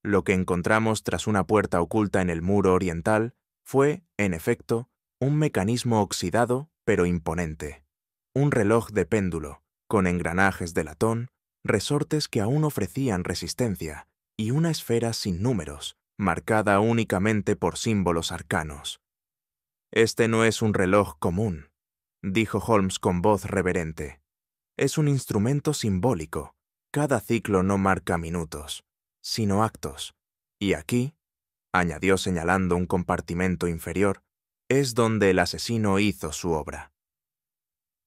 Lo que encontramos tras una puerta oculta en el muro oriental fue, en efecto, un mecanismo oxidado pero imponente. Un reloj de péndulo, con engranajes de latón, resortes que aún ofrecían resistencia, y una esfera sin números, marcada únicamente por símbolos arcanos. «Este no es un reloj común», dijo Holmes con voz reverente. «Es un instrumento simbólico. Cada ciclo no marca minutos, sino actos. Y aquí», añadió señalando un compartimento inferior, «es donde el asesino hizo su obra».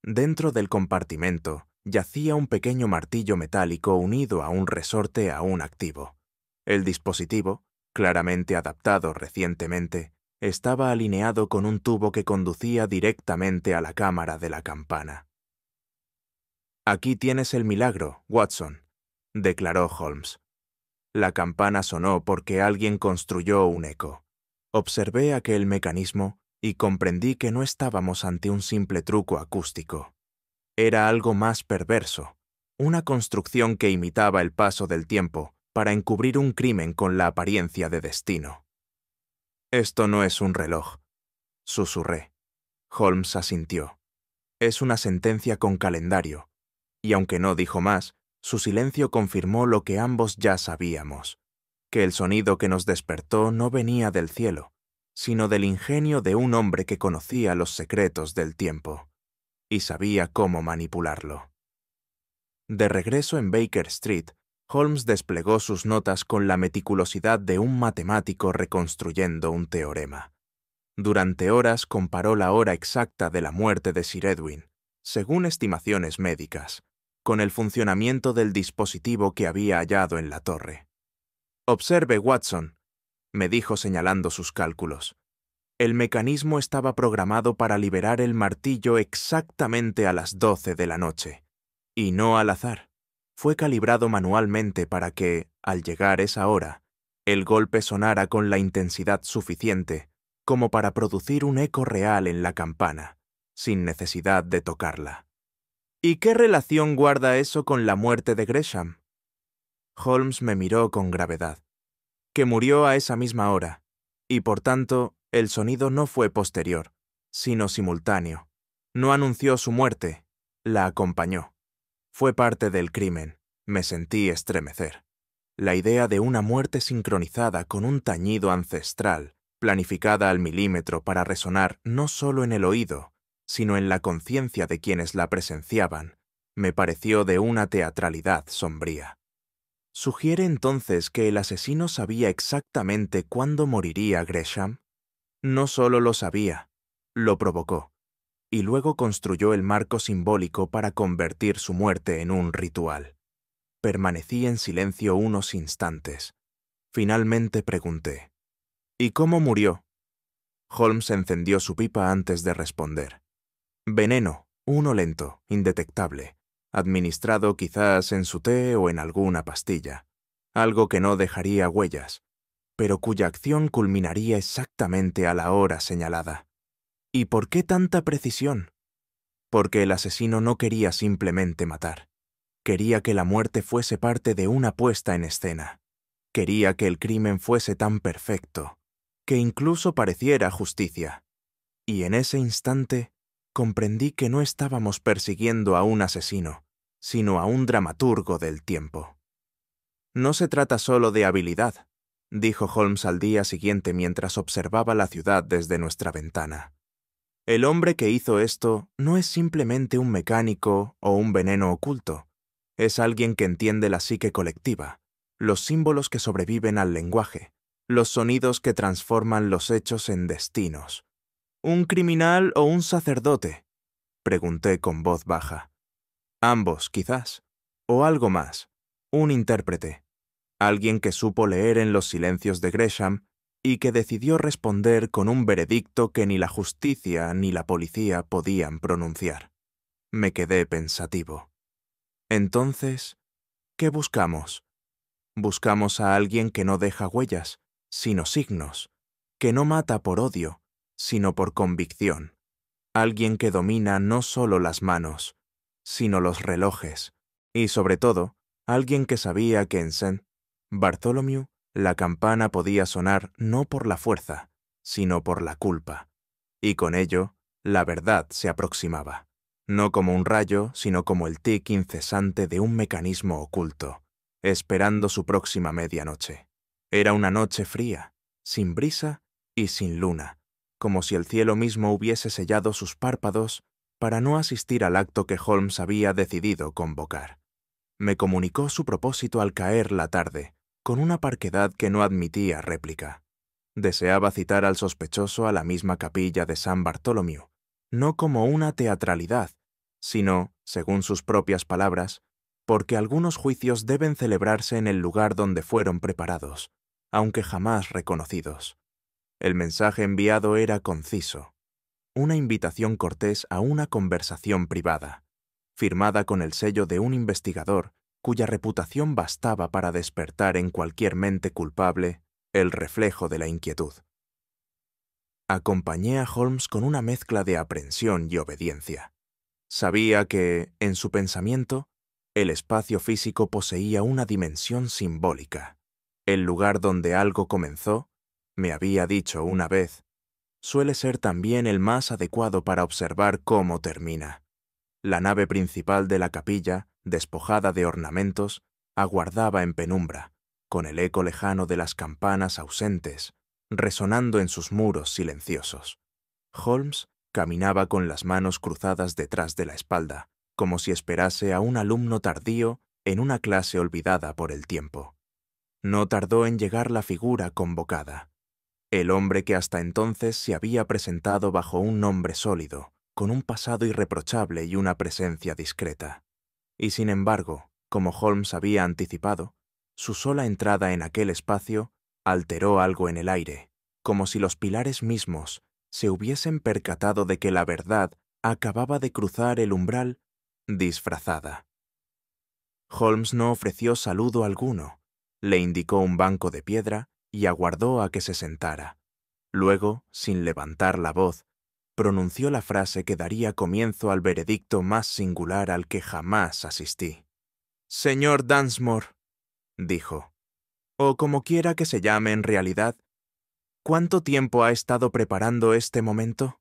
Dentro del compartimento yacía un pequeño martillo metálico unido a un resorte aún activo. El dispositivo, claramente adaptado recientemente, estaba alineado con un tubo que conducía directamente a la cámara de la campana. «Aquí tienes el milagro, Watson», declaró Holmes. La campana sonó porque alguien construyó un eco. Observé aquel mecanismo y comprendí que no estábamos ante un simple truco acústico. Era algo más perverso, una construcción que imitaba el paso del tiempo para encubrir un crimen con la apariencia de destino. «Esto no es un reloj», susurré. Holmes asintió. «Es una sentencia con calendario», y aunque no dijo más, su silencio confirmó lo que ambos ya sabíamos, que el sonido que nos despertó no venía del cielo, sino del ingenio de un hombre que conocía los secretos del tiempo y sabía cómo manipularlo. De regreso en Baker Street, Holmes desplegó sus notas con la meticulosidad de un matemático reconstruyendo un teorema. Durante horas comparó la hora exacta de la muerte de Sir Edwin, según estimaciones médicas, con el funcionamiento del dispositivo que había hallado en la torre. «Observe, Watson», me dijo señalando sus cálculos. El mecanismo estaba programado para liberar el martillo exactamente a las 12 de la noche, y no al azar. Fue calibrado manualmente para que, al llegar esa hora, el golpe sonara con la intensidad suficiente como para producir un eco real en la campana, sin necesidad de tocarla. ¿Y qué relación guarda eso con la muerte de Gresham? Holmes me miró con gravedad. Que murió a esa misma hora, y por tanto, el sonido no fue posterior, sino simultáneo. No anunció su muerte, la acompañó. Fue parte del crimen. Me sentí estremecer. La idea de una muerte sincronizada con un tañido ancestral, planificada al milímetro para resonar no solo en el oído, sino en la conciencia de quienes la presenciaban, me pareció de una teatralidad sombría. ¿Sugiere entonces que el asesino sabía exactamente cuándo moriría Gresham? No solo lo sabía, lo provocó, y luego construyó el marco simbólico para convertir su muerte en un ritual. Permanecí en silencio unos instantes. Finalmente pregunté, ¿y cómo murió? Holmes encendió su pipa antes de responder. Veneno, uno lento, indetectable, administrado quizás en su té o en alguna pastilla, algo que no dejaría huellas, pero cuya acción culminaría exactamente a la hora señalada. ¿Y por qué tanta precisión? Porque el asesino no quería simplemente matar. Quería que la muerte fuese parte de una puesta en escena. Quería que el crimen fuese tan perfecto, que incluso pareciera justicia. Y en ese instante comprendí que no estábamos persiguiendo a un asesino, sino a un dramaturgo del tiempo. No se trata solo de habilidad, dijo Holmes al día siguiente mientras observaba la ciudad desde nuestra ventana. El hombre que hizo esto no es simplemente un mecánico o un veneno oculto. Es alguien que entiende la psique colectiva, los símbolos que sobreviven al lenguaje, los sonidos que transforman los hechos en destinos. ¿Un criminal o un sacerdote?, pregunté con voz baja. Ambos, quizás. O algo más. Un intérprete. Alguien que supo leer en los silencios de Gresham y que decidió responder con un veredicto que ni la justicia ni la policía podían pronunciar. Me quedé pensativo. Entonces, ¿qué buscamos? Buscamos a alguien que no deja huellas, sino signos, que no mata por odio, sino por convicción. Alguien que domina no solo las manos, sino los relojes, y sobre todo, alguien que sabía que en St. Bartholomew la campana podía sonar no por la fuerza, sino por la culpa, y con ello la verdad se aproximaba, no como un rayo, sino como el tic incesante de un mecanismo oculto, esperando su próxima medianoche. Era una noche fría, sin brisa y sin luna, como si el cielo mismo hubiese sellado sus párpados para no asistir al acto que Holmes había decidido convocar. Me comunicó su propósito al caer la tarde, con una parquedad que no admitía réplica. Deseaba citar al sospechoso a la misma capilla de San Bartholomew, no como una teatralidad, sino, según sus propias palabras, porque algunos juicios deben celebrarse en el lugar donde fueron preparados, aunque jamás reconocidos. El mensaje enviado era conciso, una invitación cortés a una conversación privada, firmada con el sello de un investigador cuya reputación bastaba para despertar en cualquier mente culpable el reflejo de la inquietud. Acompañé a Holmes con una mezcla de aprensión y obediencia. Sabía que, en su pensamiento, el espacio físico poseía una dimensión simbólica. El lugar donde algo comenzó, me había dicho una vez, suele ser también el más adecuado para observar cómo termina. La nave principal de la capilla, despojada de ornamentos, aguardaba en penumbra, con el eco lejano de las campanas ausentes, resonando en sus muros silenciosos. Holmes caminaba con las manos cruzadas detrás de la espalda, como si esperase a un alumno tardío en una clase olvidada por el tiempo. No tardó en llegar la figura convocada. El hombre que hasta entonces se había presentado bajo un nombre sólido, con un pasado irreprochable y una presencia discreta. Y sin embargo, como Holmes había anticipado, su sola entrada en aquel espacio alteró algo en el aire, como si los pilares mismos se hubiesen percatado de que la verdad acababa de cruzar el umbral disfrazada. Holmes no ofreció saludo alguno, le indicó un banco de piedra y aguardó a que se sentara. Luego, sin levantar la voz, pronunció la frase que daría comienzo al veredicto más singular al que jamás asistí. «Señor Dunsmore», dijo, «o como quiera que se llame en realidad, ¿cuánto tiempo ha estado preparando este momento?»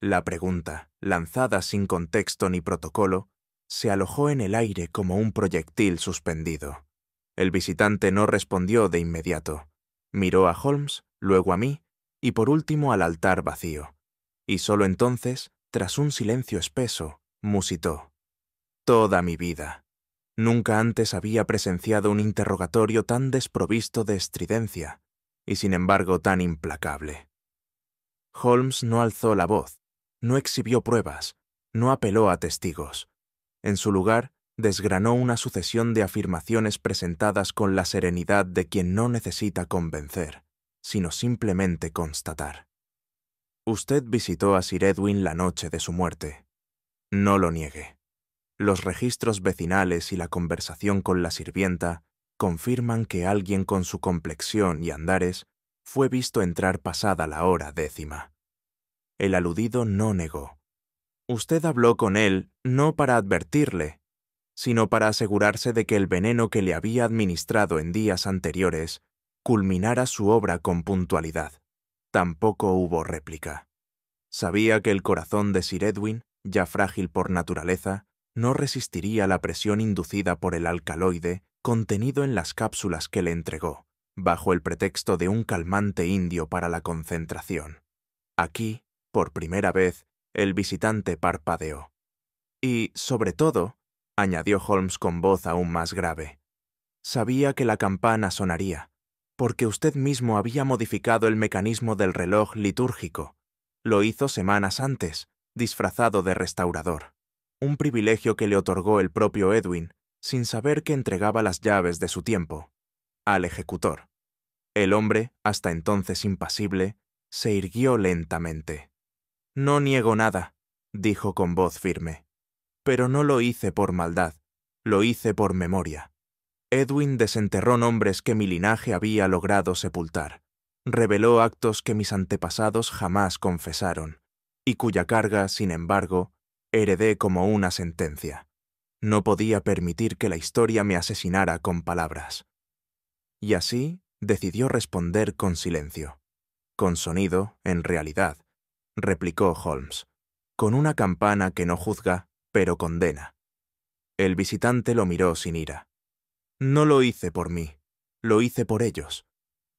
La pregunta, lanzada sin contexto ni protocolo, se alojó en el aire como un proyectil suspendido. El visitante no respondió de inmediato. Miró a Holmes, luego a mí, y por último al altar vacío. Y solo entonces, tras un silencio espeso, musitó. Toda mi vida. Nunca antes había presenciado un interrogatorio tan desprovisto de estridencia, y sin embargo tan implacable. Holmes no alzó la voz, no exhibió pruebas, no apeló a testigos. En su lugar, desgranó una sucesión de afirmaciones presentadas con la serenidad de quien no necesita convencer, sino simplemente constatar. Usted visitó a Sir Edwin la noche de su muerte. No lo niegue. Los registros vecinales y la conversación con la sirvienta confirman que alguien con su complexión y andares fue visto entrar pasada la hora 10. El aludido no negó. Usted habló con él no para advertirle, sino para asegurarse de que el veneno que le había administrado en días anteriores culminara su obra con puntualidad. Tampoco hubo réplica. Sabía que el corazón de Sir Edwin, ya frágil por naturaleza, no resistiría la presión inducida por el alcaloide contenido en las cápsulas que le entregó, bajo el pretexto de un calmante indio para la concentración. Aquí, por primera vez, el visitante parpadeó. Y, sobre todo, añadió Holmes con voz aún más grave, sabía que la campana sonaría, porque usted mismo había modificado el mecanismo del reloj litúrgico. Lo hizo semanas antes, disfrazado de restaurador. Un privilegio que le otorgó el propio Edwin, sin saber que entregaba las llaves de su tiempo al ejecutor. El hombre, hasta entonces impasible, se irguió lentamente. «No niego nada», dijo con voz firme. «Pero no lo hice por maldad, lo hice por memoria. Edwin desenterró nombres que mi linaje había logrado sepultar. Reveló actos que mis antepasados jamás confesaron, y cuya carga, sin embargo, heredé como una sentencia. No podía permitir que la historia me asesinara con palabras». Y así decidió responder con silencio. Con sonido, en realidad, replicó Holmes, con una campana que no juzga, pero condena. El visitante lo miró sin ira. «No lo hice por mí, lo hice por ellos,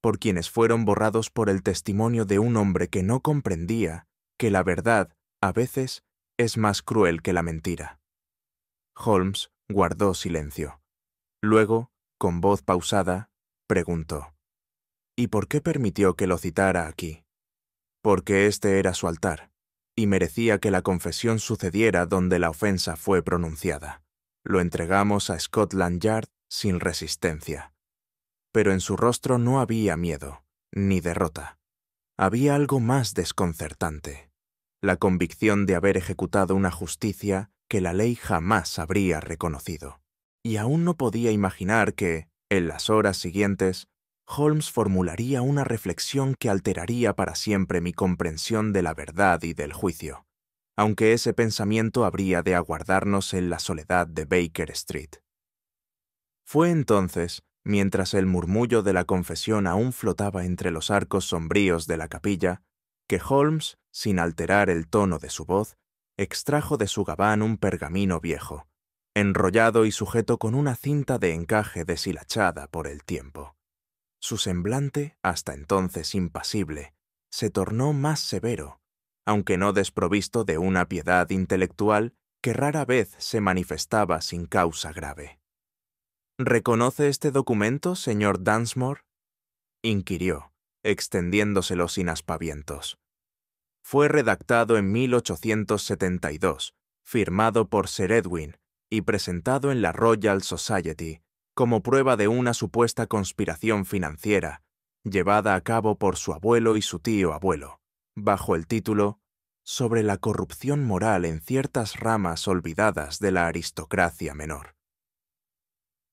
por quienes fueron borrados por el testimonio de un hombre que no comprendía que la verdad, a veces, es más cruel que la mentira». Holmes guardó silencio. Luego, con voz pausada, preguntó: «¿Y por qué permitió que lo citara aquí?» «Porque este era su altar, y merecía que la confesión sucediera donde la ofensa fue pronunciada. Lo entregamos a Scotland Yard sin resistencia». Pero en su rostro no había miedo, ni derrota. Había algo más desconcertante: la convicción de haber ejecutado una justicia que la ley jamás habría reconocido. Y aún no podía imaginar que, en las horas siguientes, Holmes formularía una reflexión que alteraría para siempre mi comprensión de la verdad y del juicio, aunque ese pensamiento habría de aguardarnos en la soledad de Baker Street. Fue entonces, mientras el murmullo de la confesión aún flotaba entre los arcos sombríos de la capilla, que Holmes, sin alterar el tono de su voz, extrajo de su gabán un pergamino viejo, enrollado y sujeto con una cinta de encaje deshilachada por el tiempo. Su semblante, hasta entonces impasible, se tornó más severo, aunque no desprovisto de una piedad intelectual que rara vez se manifestaba sin causa grave. ¿Reconoce este documento, señor Dunsmore?, inquirió, extendiéndoselo sin aspavientos. Fue redactado en 1872, firmado por Sir Edwin y presentado en la Royal Society como prueba de una supuesta conspiración financiera llevada a cabo por su abuelo y su tío abuelo, bajo el título Sobre la corrupción moral en ciertas ramas olvidadas de la aristocracia menor.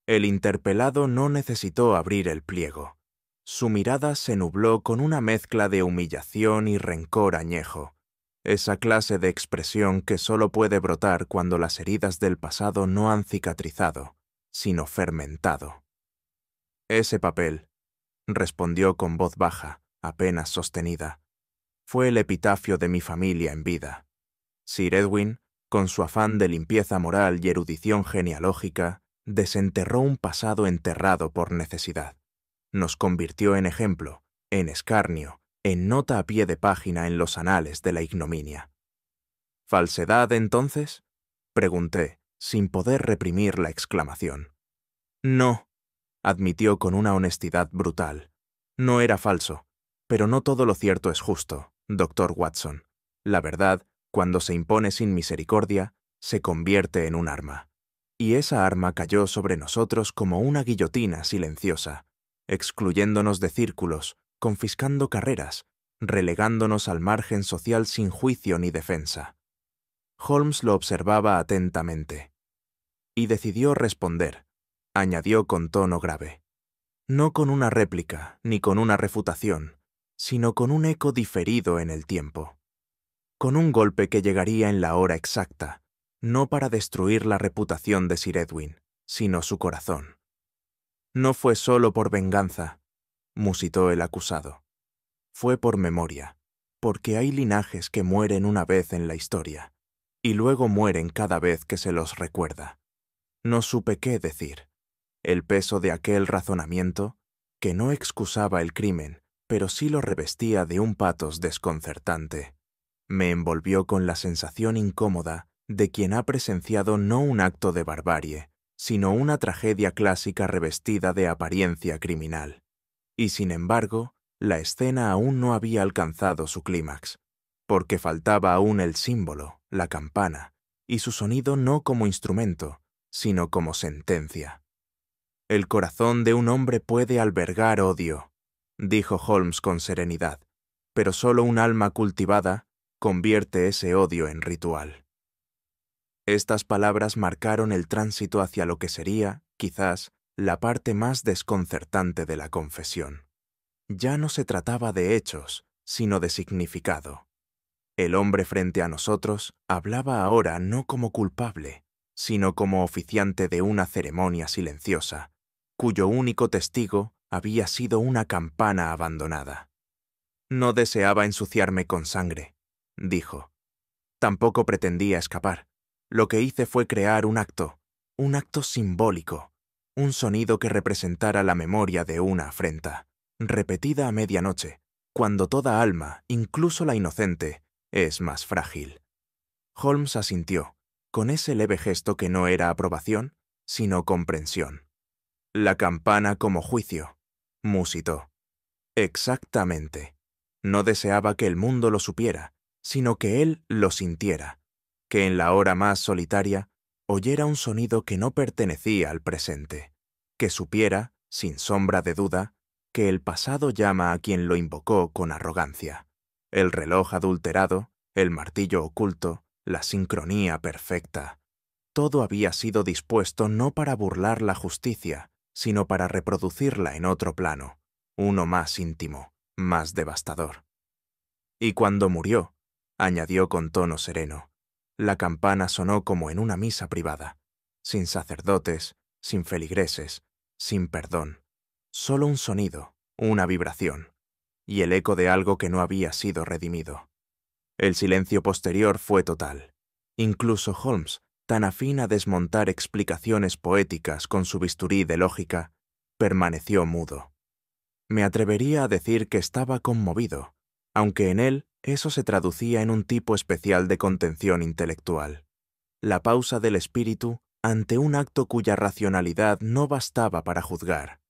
El interpelado no necesitó abrir el pliego. Su mirada se nubló con una mezcla de humillación y rencor añejo, esa clase de expresión que solo puede brotar cuando las heridas del pasado no han cicatrizado, sino fermentado. Ese papel, respondió con voz baja, apenas sostenida, fue el epitafio de mi familia en vida. Sir Edwin, con su afán de limpieza moral y erudición genealógica, desenterró un pasado enterrado por necesidad. Nos convirtió en ejemplo, en escarnio, en nota a pie de página en los anales de la ignominia. ¿Falsedad, entonces?, pregunté, sin poder reprimir la exclamación. No, admitió con una honestidad brutal. No era falso, pero no todo lo cierto es justo, doctor Watson. La verdad, cuando se impone sin misericordia, se convierte en un arma. Y esa arma cayó sobre nosotros como una guillotina silenciosa, excluyéndonos de círculos, confiscando carreras, relegándonos al margen social sin juicio ni defensa. Holmes lo observaba atentamente. Y decidió responder, añadió con tono grave. No con una réplica, ni con una refutación, sino con un eco diferido en el tiempo. Con un golpe que llegaría en la hora exacta, no para destruir la reputación de Sir Edwin, sino su corazón. No fue solo por venganza, musitó el acusado. Fue por memoria, porque hay linajes que mueren una vez en la historia, y luego mueren cada vez que se los recuerda. No supe qué decir. El peso de aquel razonamiento, que no excusaba el crimen, pero sí lo revestía de un patos desconcertante, me envolvió con la sensación incómoda de quien ha presenciado no un acto de barbarie, sino una tragedia clásica revestida de apariencia criminal. Y sin embargo, la escena aún no había alcanzado su clímax, porque faltaba aún el símbolo, la campana, y su sonido no como instrumento, sino como sentencia. El corazón de un hombre puede albergar odio, dijo Holmes con serenidad, pero solo un alma cultivada convierte ese odio en ritual. Estas palabras marcaron el tránsito hacia lo que sería, quizás, la parte más desconcertante de la confesión. Ya no se trataba de hechos, sino de significado. El hombre frente a nosotros hablaba ahora no como culpable, sino como oficiante de una ceremonia silenciosa, cuyo único testigo había sido una campana abandonada. No deseaba ensuciarme con sangre, dijo. Tampoco pretendía escapar. Lo que hice fue crear un acto simbólico, un sonido que representara la memoria de una afrenta, repetida a medianoche, cuando toda alma, incluso la inocente, es más frágil. Holmes asintió, con ese leve gesto que no era aprobación, sino comprensión. La campana como juicio, musitó. Exactamente. No deseaba que el mundo lo supiera, sino que él lo sintiera, que en la hora más solitaria oyera un sonido que no pertenecía al presente, que supiera, sin sombra de duda, que el pasado llama a quien lo invocó con arrogancia. El reloj adulterado, el martillo oculto, la sincronía perfecta. Todo había sido dispuesto no para burlar la justicia, sino para reproducirla en otro plano, uno más íntimo, más devastador. Y cuando murió, añadió con tono sereno, la campana sonó como en una misa privada, sin sacerdotes, sin feligreses, sin perdón, solo un sonido, una vibración, y el eco de algo que no había sido redimido. El silencio posterior fue total. Incluso Holmes, tan afín a desmontar explicaciones poéticas con su bisturí de lógica, permaneció mudo. Me atrevería a decir que estaba conmovido, aunque en él eso se traducía en un tipo especial de contención intelectual. La pausa del espíritu ante un acto cuya racionalidad no bastaba para juzgar,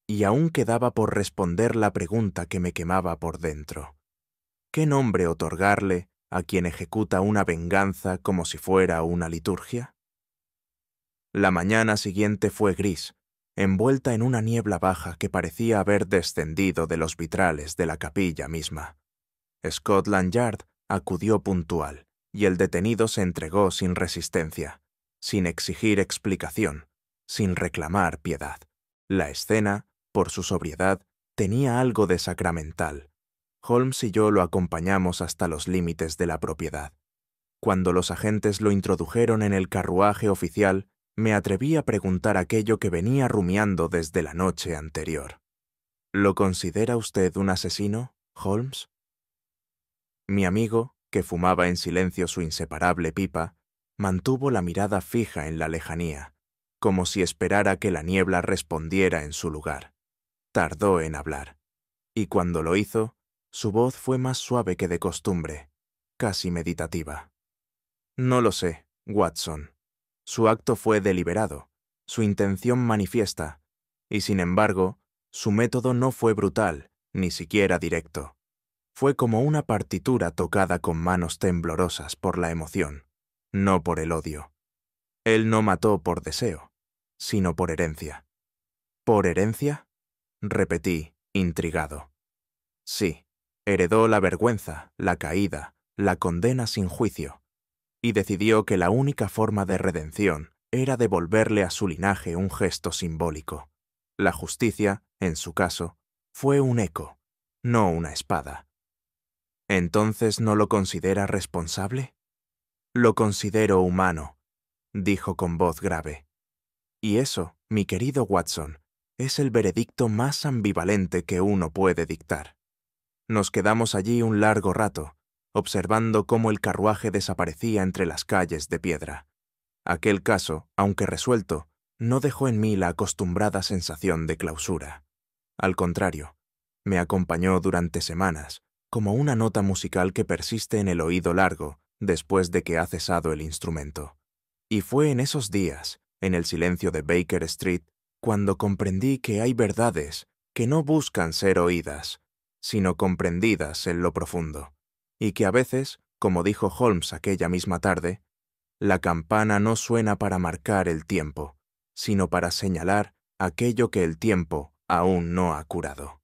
y aún quedaba por responder la pregunta que me quemaba por dentro. ¿Qué nombre otorgarle a quien ejecuta una venganza como si fuera una liturgia? La mañana siguiente fue gris, envuelta en una niebla baja que parecía haber descendido de los vitrales de la capilla misma. Scotland Yard acudió puntual, y el detenido se entregó sin resistencia, sin exigir explicación, sin reclamar piedad. La escena, por su sobriedad, tenía algo de sacramental. Holmes y yo lo acompañamos hasta los límites de la propiedad. Cuando los agentes lo introdujeron en el carruaje oficial, me atreví a preguntar aquello que venía rumiando desde la noche anterior. ¿Lo considera usted un asesino, Holmes? Mi amigo, que fumaba en silencio su inseparable pipa, mantuvo la mirada fija en la lejanía, como si esperara que la niebla respondiera en su lugar. Tardó en hablar, y cuando lo hizo, su voz fue más suave que de costumbre, casi meditativa. No lo sé, Watson. Su acto fue deliberado, su intención manifiesta, y sin embargo, su método no fue brutal, ni siquiera directo. Fue como una partitura tocada con manos temblorosas por la emoción, no por el odio. Él no mató por deseo, sino por herencia. ¿Por herencia? Repetí, intrigado. Sí, heredó la vergüenza, la caída, la condena sin juicio, y decidió que la única forma de redención era devolverle a su linaje un gesto simbólico. La justicia, en su caso, fue un eco, no una espada. ¿Entonces no lo considera responsable? Lo considero humano, dijo con voz grave. Y eso, mi querido Watson, es el veredicto más ambivalente que uno puede dictar. Nos quedamos allí un largo rato, observando cómo el carruaje desaparecía entre las calles de piedra. Aquel caso, aunque resuelto, no dejó en mí la acostumbrada sensación de clausura. Al contrario, me acompañó durante semanas, como una nota musical que persiste en el oído largo después de que ha cesado el instrumento. Y fue en esos días, en el silencio de Baker Street, cuando comprendí que hay verdades que no buscan ser oídas, sino comprendidas en lo profundo, y que a veces, como dijo Holmes aquella misma tarde, la campana no suena para marcar el tiempo, sino para señalar aquello que el tiempo aún no ha curado.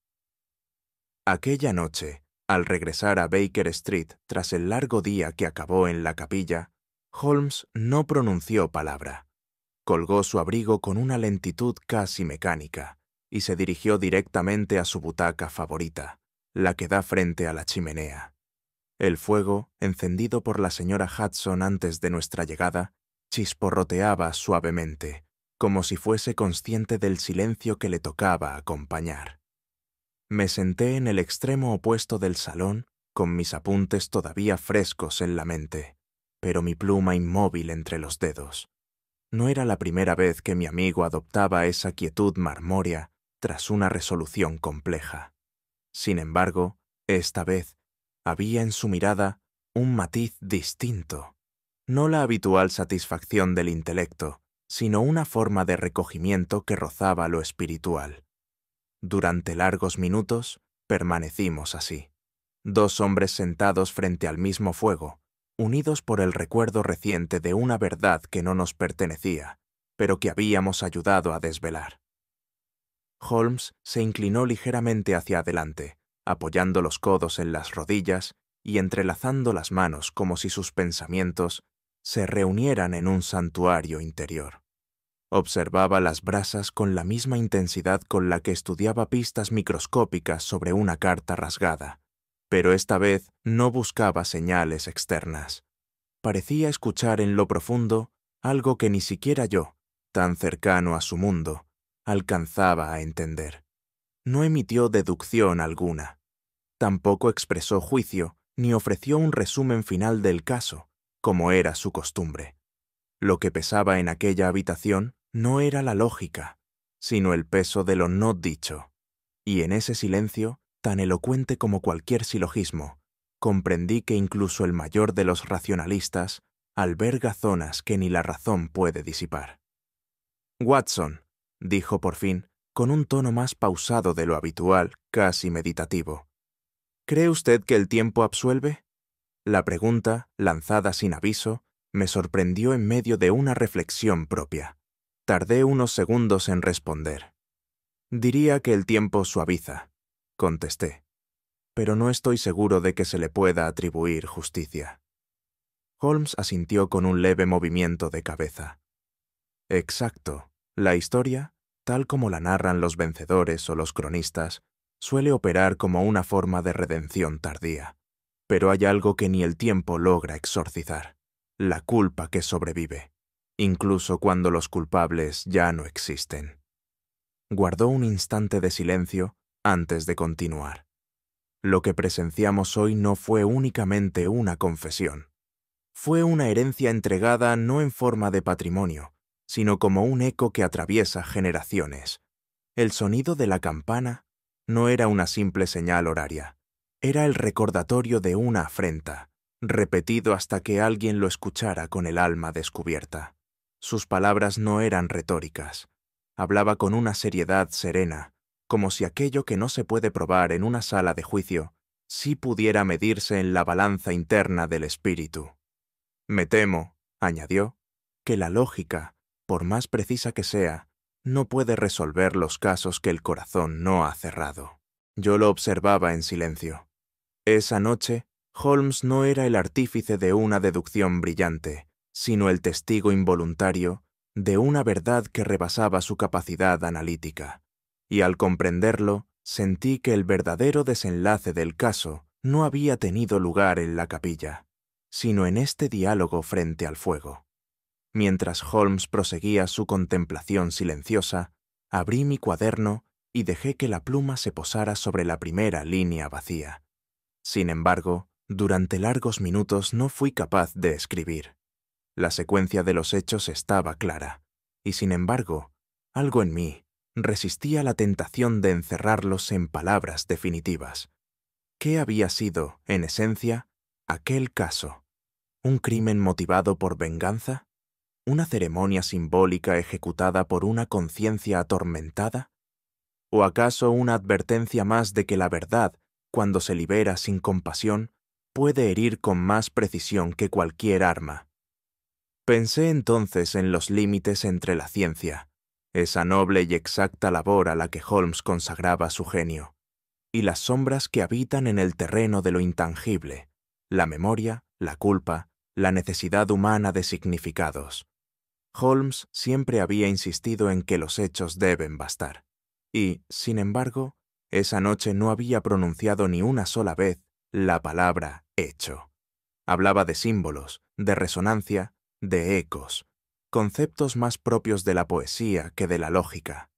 Aquella noche, al regresar a Baker Street tras el largo día que acabó en la capilla, Holmes no pronunció palabra. Colgó su abrigo con una lentitud casi mecánica y se dirigió directamente a su butaca favorita, la que da frente a la chimenea. El fuego, encendido por la señora Hudson antes de nuestra llegada, chisporroteaba suavemente, como si fuese consciente del silencio que le tocaba acompañar. Me senté en el extremo opuesto del salón, con mis apuntes todavía frescos en la mente, pero mi pluma inmóvil entre los dedos. No era la primera vez que mi amigo adoptaba esa quietud marmórea tras una resolución compleja. Sin embargo, esta vez, había en su mirada un matiz distinto, no la habitual satisfacción del intelecto, sino una forma de recogimiento que rozaba lo espiritual. Durante largos minutos permanecimos así, dos hombres sentados frente al mismo fuego, unidos por el recuerdo reciente de una verdad que no nos pertenecía, pero que habíamos ayudado a desvelar. Holmes se inclinó ligeramente hacia adelante, apoyando los codos en las rodillas y entrelazando las manos como si sus pensamientos se reunieran en un santuario interior. Observaba las brasas con la misma intensidad con la que estudiaba pistas microscópicas sobre una carta rasgada, pero esta vez no buscaba señales externas. Parecía escuchar en lo profundo algo que ni siquiera yo, tan cercano a su mundo, alcanzaba a entender. No emitió deducción alguna. Tampoco expresó juicio ni ofreció un resumen final del caso, como era su costumbre. Lo que pesaba en aquella habitación no era la lógica, sino el peso de lo no dicho. Y en ese silencio, tan elocuente como cualquier silogismo, comprendí que incluso el mayor de los racionalistas alberga zonas que ni la razón puede disipar. Watson, dijo por fin, con un tono más pausado de lo habitual, casi meditativo. ¿Cree usted que el tiempo absuelve? La pregunta, lanzada sin aviso, me sorprendió en medio de una reflexión propia. Tardé unos segundos en responder. Diría que el tiempo suaviza, contesté, pero no estoy seguro de que se le pueda atribuir justicia. Holmes asintió con un leve movimiento de cabeza. Exacto. La historia, tal como la narran los vencedores o los cronistas, suele operar como una forma de redención tardía. Pero hay algo que ni el tiempo logra exorcizar: la culpa que sobrevive, incluso cuando los culpables ya no existen. Guardó un instante de silencio antes de continuar. Lo que presenciamos hoy no fue únicamente una confesión. Fue una herencia entregada no en forma de patrimonio, sino como un eco que atraviesa generaciones. El sonido de la campana no era una simple señal horaria, era el recordatorio de una afrenta, repetido hasta que alguien lo escuchara con el alma descubierta. Sus palabras no eran retóricas. Hablaba con una seriedad serena, como si aquello que no se puede probar en una sala de juicio sí pudiera medirse en la balanza interna del espíritu. Me temo, añadió, que la lógica, por más precisa que sea, no puede resolver los casos que el corazón no ha cerrado. Yo lo observaba en silencio. Esa noche, Holmes no era el artífice de una deducción brillante, sino el testigo involuntario de una verdad que rebasaba su capacidad analítica. Y al comprenderlo, sentí que el verdadero desenlace del caso no había tenido lugar en la capilla, sino en este diálogo frente al fuego. Mientras Holmes proseguía su contemplación silenciosa, abrí mi cuaderno y dejé que la pluma se posara sobre la primera línea vacía. Sin embargo, durante largos minutos no fui capaz de escribir. La secuencia de los hechos estaba clara, y sin embargo, algo en mí resistía la tentación de encerrarlos en palabras definitivas. ¿Qué había sido, en esencia, aquel caso? ¿Un crimen motivado por venganza? ¿Una ceremonia simbólica ejecutada por una conciencia atormentada? ¿O acaso una advertencia más de que la verdad, cuando se libera sin compasión, puede herir con más precisión que cualquier arma? Pensé entonces en los límites entre la ciencia, esa noble y exacta labor a la que Holmes consagraba su genio, y las sombras que habitan en el terreno de lo intangible, la memoria, la culpa, la necesidad humana de significados. Holmes siempre había insistido en que los hechos deben bastar, y, sin embargo, esa noche no había pronunciado ni una sola vez la palabra hecho. Hablaba de símbolos, de resonancia, de ecos, conceptos más propios de la poesía que de la lógica.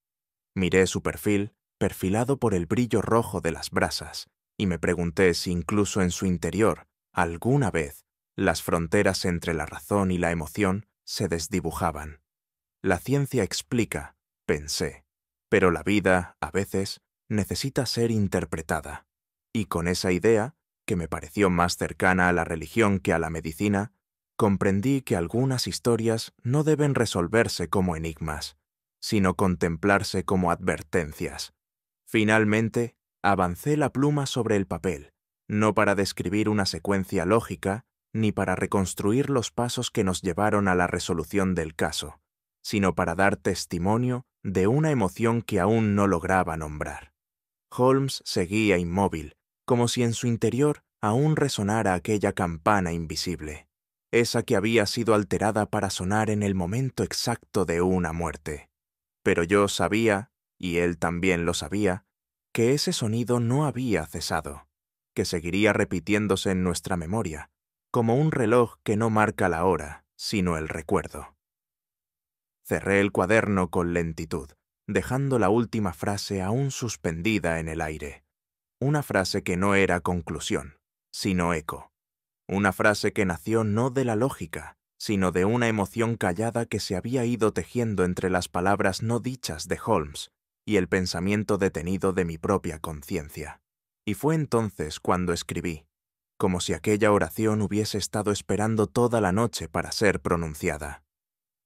Miré su perfil, perfilado por el brillo rojo de las brasas, y me pregunté si incluso en su interior, alguna vez, las fronteras entre la razón y la emoción se desdibujaban. La ciencia explica, pensé, pero la vida, a veces, necesita ser interpretada. Y con esa idea, que me pareció más cercana a la religión que a la medicina, comprendí que algunas historias no deben resolverse como enigmas, sino contemplarse como advertencias. Finalmente, avancé la pluma sobre el papel, no para describir una secuencia lógica, ni para reconstruir los pasos que nos llevaron a la resolución del caso, sino para dar testimonio de una emoción que aún no lograba nombrar. Holmes seguía inmóvil, como si en su interior aún resonara aquella campana invisible, esa que había sido alterada para sonar en el momento exacto de una muerte. Pero yo sabía, y él también lo sabía, que ese sonido no había cesado, que seguiría repitiéndose en nuestra memoria, como un reloj que no marca la hora, sino el recuerdo. Cerré el cuaderno con lentitud, dejando la última frase aún suspendida en el aire. Una frase que no era conclusión, sino eco. Una frase que nació no de la lógica, sino de una emoción callada que se había ido tejiendo entre las palabras no dichas de Holmes y el pensamiento detenido de mi propia conciencia. Y fue entonces cuando escribí, como si aquella oración hubiese estado esperando toda la noche para ser pronunciada.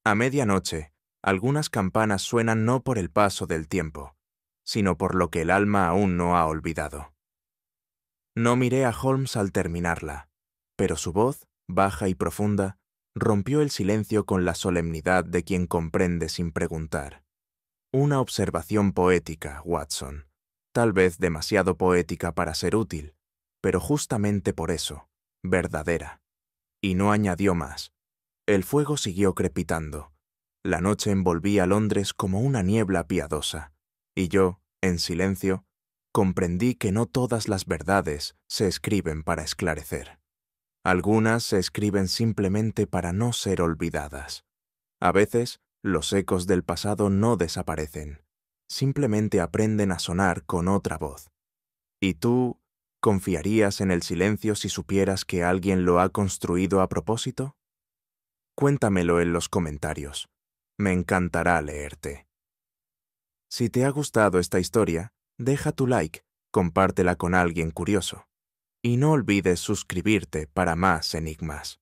A medianoche, Algunas campanas suenan no por el paso del tiempo, sino por lo que el alma aún no ha olvidado. No miré a Holmes al terminarla, pero su voz, baja y profunda, rompió el silencio con la solemnidad de quien comprende sin preguntar. Una observación poética, Watson, tal vez demasiado poética para ser útil, pero justamente por eso, verdadera. Y no añadió más. El fuego siguió crepitando. La noche envolvía Londres como una niebla piadosa, y yo, en silencio, comprendí que no todas las verdades se escriben para esclarecer. Algunas se escriben simplemente para no ser olvidadas. A veces, los ecos del pasado no desaparecen, simplemente aprenden a sonar con otra voz. ¿Y tú confiarías en el silencio si supieras que alguien lo ha construido a propósito? Cuéntamelo en los comentarios. Me encantará leerte. Si te ha gustado esta historia, deja tu like, compártela con alguien curioso. Y no olvides suscribirte para más enigmas.